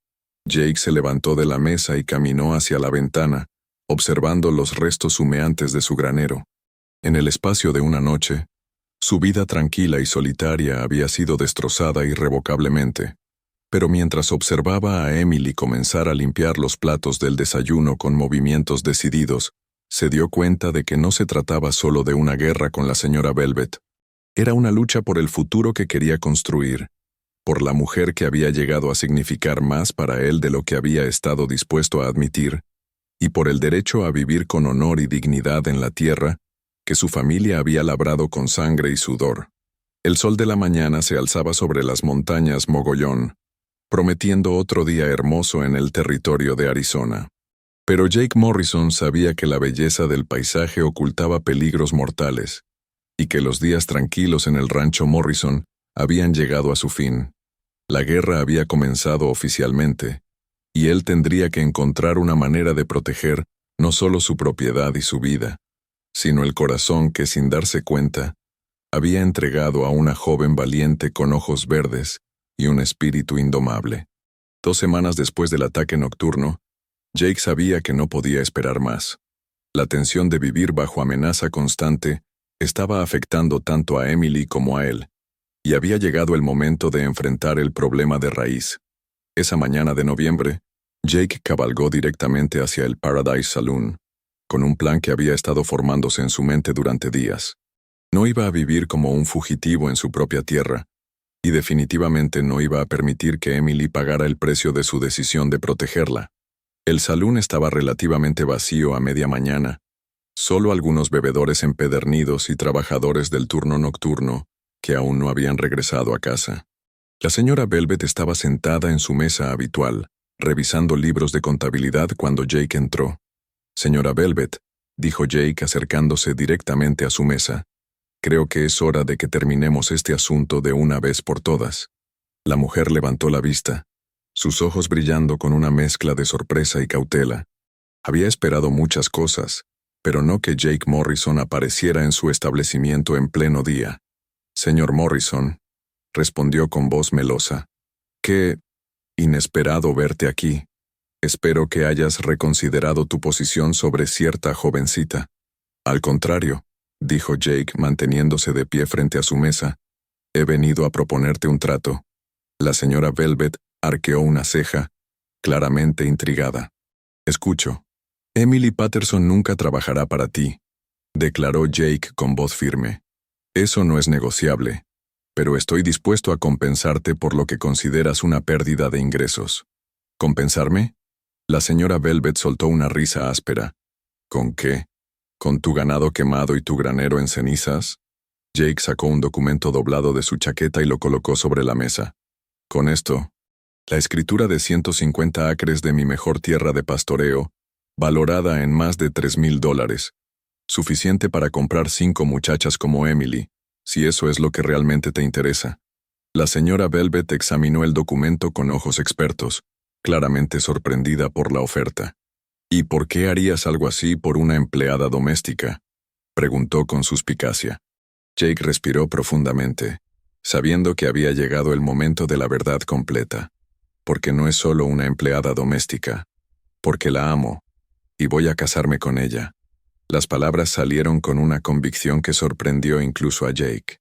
Jake se levantó de la mesa y caminó hacia la ventana, observando los restos humeantes de su granero. En el espacio de una noche, su vida tranquila y solitaria había sido destrozada irrevocablemente. Pero mientras observaba a Emily comenzar a limpiar los platos del desayuno con movimientos decididos, se dio cuenta de que no se trataba solo de una guerra con la señora Velvet. Era una lucha por el futuro que quería construir, por la mujer que había llegado a significar más para él de lo que había estado dispuesto a admitir, y por el derecho a vivir con honor y dignidad en la tierra que su familia había labrado con sangre y sudor. El sol de la mañana se alzaba sobre las montañas Mogollón, prometiendo otro día hermoso en el territorio de Arizona. Pero Jake Morrison sabía que la belleza del paisaje ocultaba peligros mortales, y que los días tranquilos en el rancho Morrison habían llegado a su fin. La guerra había comenzado oficialmente, y él tendría que encontrar una manera de proteger no solo su propiedad y su vida, sino el corazón que, sin darse cuenta, había entregado a una joven valiente con ojos verdes y un espíritu indomable. 2 semanas después del ataque nocturno, Jake sabía que no podía esperar más. La tensión de vivir bajo amenaza constante estaba afectando tanto a Emily como a él, y había llegado el momento de enfrentar el problema de raíz. Esa mañana de noviembre, Jake cabalgó directamente hacia el Paradise Saloon, con un plan que había estado formándose en su mente durante días. No iba a vivir como un fugitivo en su propia tierra, y definitivamente no iba a permitir que Emily pagara el precio de su decisión de protegerla. El salón estaba relativamente vacío a media mañana, Solo algunos bebedores empedernidos y trabajadores del turno nocturno que aún no habían regresado a casa. La señora Velvet estaba sentada en su mesa habitual, revisando libros de contabilidad cuando Jake entró. «Señora Velvet», dijo Jake acercándose directamente a su mesa, «creo que es hora de que terminemos este asunto de una vez por todas». La mujer levantó la vista, sus ojos brillando con una mezcla de sorpresa y cautela. Había esperado muchas cosas, pero no que Jake Morrison apareciera en su establecimiento en pleno día. «Señor Morrison», respondió con voz melosa, «qué inesperado verte aquí. Espero que hayas reconsiderado tu posición sobre cierta jovencita». «Al contrario», dijo Jake manteniéndose de pie frente a su mesa, «he venido a proponerte un trato». La señora Velvet arqueó una ceja, claramente intrigada. «Escucho. Emily Patterson nunca trabajará para ti», declaró Jake con voz firme. «Eso no es negociable, pero estoy dispuesto a compensarte por lo que consideras una pérdida de ingresos». «¿Compensarme?» La señora Velvet soltó una risa áspera. «¿Con qué? ¿Con tu ganado quemado y tu granero en cenizas?» Jake sacó un documento doblado de su chaqueta y lo colocó sobre la mesa. «Con esto, la escritura de 150 acres de mi mejor tierra de pastoreo, valorada en más de $3,000, suficiente para comprar 5 muchachas como Emily, si eso es lo que realmente te interesa». La señora Velvet examinó el documento con ojos expertos, claramente sorprendida por la oferta. «¿Y por qué harías algo así por una empleada doméstica?», preguntó con suspicacia. Jake respiró profundamente, sabiendo que había llegado el momento de la verdad completa. «Porque no es solo una empleada doméstica. Porque la amo, y voy a casarme con ella». Las palabras salieron con una convicción que sorprendió incluso a Jake.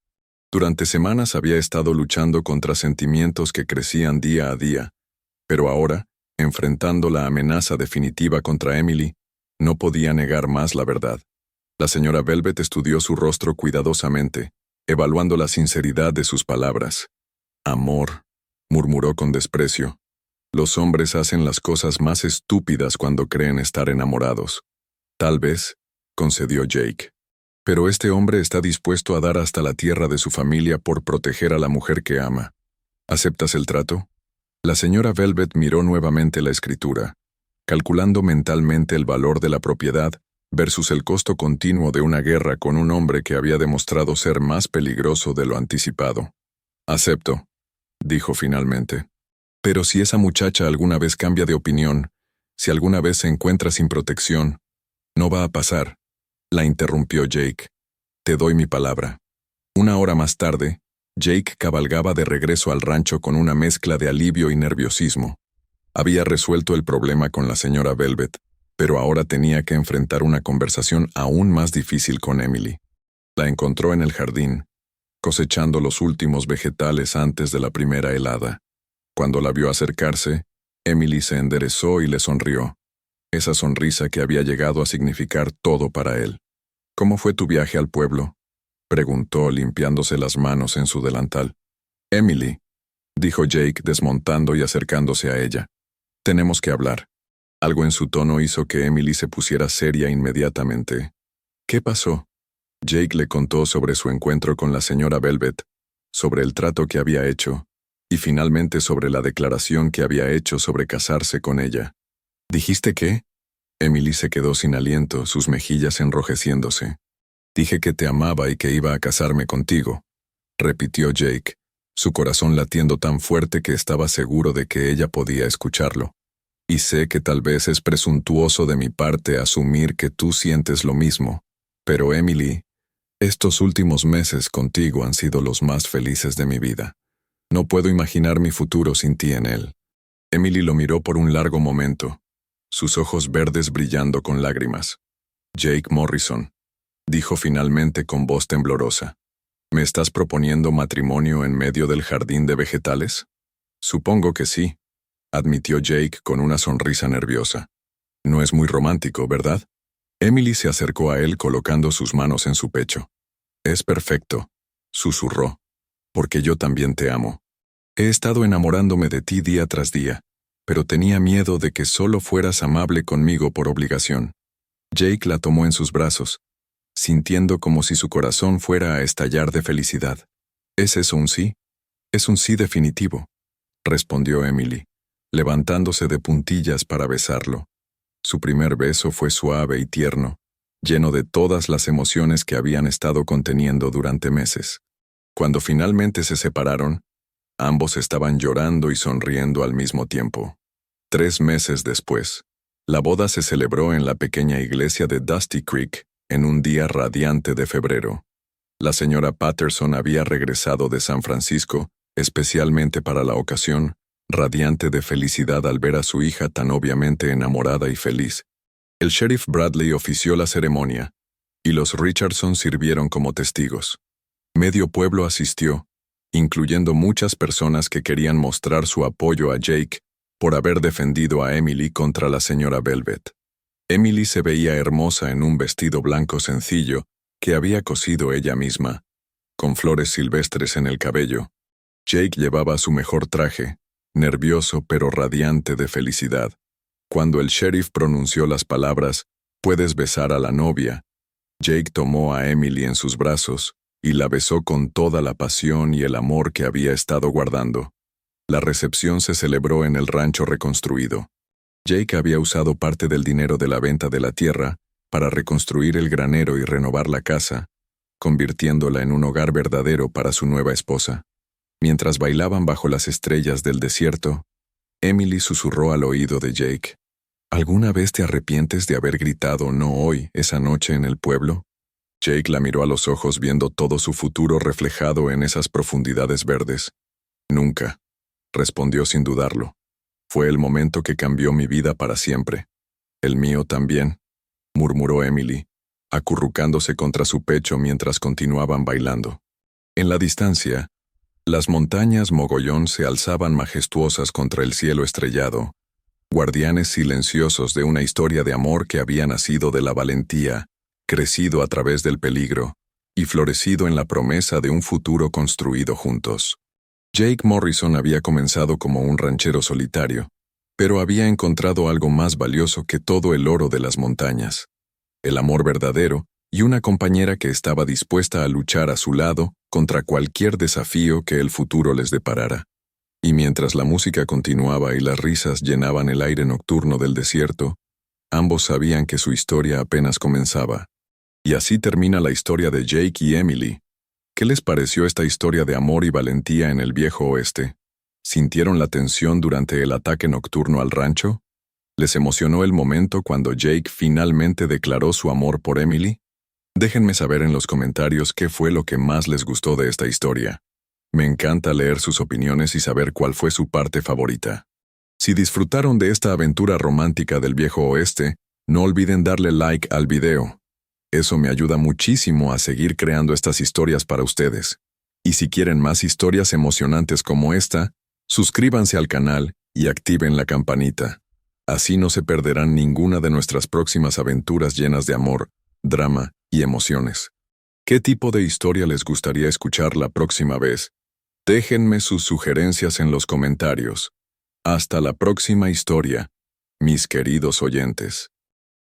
Durante semanas había estado luchando contra sentimientos que crecían día a día, pero ahora, enfrentando la amenaza definitiva contra Emily, no podía negar más la verdad. La señora Velvet estudió su rostro cuidadosamente, evaluando la sinceridad de sus palabras. «Amor», murmuró con desprecio. «Los hombres hacen las cosas más estúpidas cuando creen estar enamorados». «Tal vez», concedió Jake. «Pero este hombre está dispuesto a dar hasta la tierra de su familia por proteger a la mujer que ama. ¿Aceptas el trato?». La señora Velvet miró nuevamente la escritura, calculando mentalmente el valor de la propiedad versus el costo continuo de una guerra con un hombre que había demostrado ser más peligroso de lo anticipado. «Acepto», dijo finalmente. «Pero si esa muchacha alguna vez cambia de opinión, si alguna vez se encuentra sin protección, no va a pasar», la interrumpió Jake. «Te doy mi palabra». Una hora más tarde, Jake cabalgaba de regreso al rancho con una mezcla de alivio y nerviosismo. Había resuelto el problema con la señora Velvet, pero ahora tenía que enfrentar una conversación aún más difícil con Emily. La encontró en el jardín, cosechando los últimos vegetales antes de la primera helada. Cuando la vio acercarse, Emily se enderezó y le sonrió. Esa sonrisa que había llegado a significar todo para él. «¿Cómo fue tu viaje al pueblo?», preguntó limpiándose las manos en su delantal. «Emily», dijo Jake desmontando y acercándose a ella. «Tenemos que hablar». Algo en su tono hizo que Emily se pusiera seria inmediatamente. «¿Qué pasó?». Jake le contó sobre su encuentro con la señora Velvet, sobre el trato que había hecho, y finalmente sobre la declaración que había hecho sobre casarse con ella. «¿Dijiste qué?». Emily se quedó sin aliento, sus mejillas enrojeciéndose. «Dije que te amaba y que iba a casarme contigo», repitió Jake, su corazón latiendo tan fuerte que estaba seguro de que ella podía escucharlo. «Y sé que tal vez es presuntuoso de mi parte asumir que tú sientes lo mismo, pero Emily, estos últimos meses contigo han sido los más felices de mi vida. No puedo imaginar mi futuro sin ti en él». Emily lo miró por un largo momento, sus ojos verdes brillando con lágrimas. «Jake Morrison», dijo finalmente con voz temblorosa, «¿me estás proponiendo matrimonio en medio del jardín de vegetales?». «Supongo que sí», admitió Jake con una sonrisa nerviosa. «No es muy romántico, ¿verdad?». Emily se acercó a él colocando sus manos en su pecho. «Es perfecto», susurró, «porque yo también te amo. He estado enamorándome de ti día tras día, pero tenía miedo de que solo fueras amable conmigo por obligación». Jake la tomó en sus brazos, sintiendo como si su corazón fuera a estallar de felicidad. ¿Es eso un sí? Es un sí definitivo, respondió Emily, levantándose de puntillas para besarlo. Su primer beso fue suave y tierno, lleno de todas las emociones que habían estado conteniendo durante meses. Cuando finalmente se separaron, ambos estaban llorando y sonriendo al mismo tiempo. 3 meses después, la boda se celebró en la pequeña iglesia de Dusty Creek, en un día radiante de febrero. La señora Patterson había regresado de San Francisco, especialmente para la ocasión, radiante de felicidad al ver a su hija tan obviamente enamorada y feliz. El sheriff Bradley ofició la ceremonia, y los Richardson sirvieron como testigos. Medio pueblo asistió, incluyendo muchas personas que querían mostrar su apoyo a Jake por haber defendido a Emily contra la señora Velvet. Emily se veía hermosa en un vestido blanco sencillo que había cosido ella misma, con flores silvestres en el cabello. Jake llevaba su mejor traje, nervioso pero radiante de felicidad. Cuando el sheriff pronunció las palabras, «Puedes besar a la novia», Jake tomó a Emily en sus brazos y la besó con toda la pasión y el amor que había estado guardando. La recepción se celebró en el rancho reconstruido. Jake había usado parte del dinero de la venta de la tierra para reconstruir el granero y renovar la casa, convirtiéndola en un hogar verdadero para su nueva esposa. Mientras bailaban bajo las estrellas del desierto, Emily susurró al oído de Jake, «¿Alguna vez te arrepientes de haber gritado no hoy, esa noche en el pueblo?» Jake la miró a los ojos viendo todo su futuro reflejado en esas profundidades verdes. «Nunca», respondió sin dudarlo. «Fue el momento que cambió mi vida para siempre». «El mío también», murmuró Emily, acurrucándose contra su pecho mientras continuaban bailando. En la distancia, las montañas Mogollón se alzaban majestuosas contra el cielo estrellado, guardianes silenciosos de una historia de amor que había nacido de la valentía, crecido a través del peligro y florecido en la promesa de un futuro construido juntos. Jake Morrison había comenzado como un ranchero solitario, pero había encontrado algo más valioso que todo el oro de las montañas: el amor verdadero y una compañera que estaba dispuesta a luchar a su lado contra cualquier desafío que el futuro les deparara. Y mientras la música continuaba y las risas llenaban el aire nocturno del desierto, ambos sabían que su historia apenas comenzaba. Y así termina la historia de Jake y Emily. ¿Qué les pareció esta historia de amor y valentía en el viejo oeste? ¿Sintieron la tensión durante el ataque nocturno al rancho? ¿Les emocionó el momento cuando Jake finalmente declaró su amor por Emily? Déjenme saber en los comentarios qué fue lo que más les gustó de esta historia. Me encanta leer sus opiniones y saber cuál fue su parte favorita. Si disfrutaron de esta aventura romántica del viejo oeste, no olviden darle like al video. Eso me ayuda muchísimo a seguir creando estas historias para ustedes. Y si quieren más historias emocionantes como esta, suscríbanse al canal y activen la campanita. Así no se perderán ninguna de nuestras próximas aventuras llenas de amor, drama y emociones. ¿Qué tipo de historia les gustaría escuchar la próxima vez? Déjenme sus sugerencias en los comentarios. Hasta la próxima historia, mis queridos oyentes.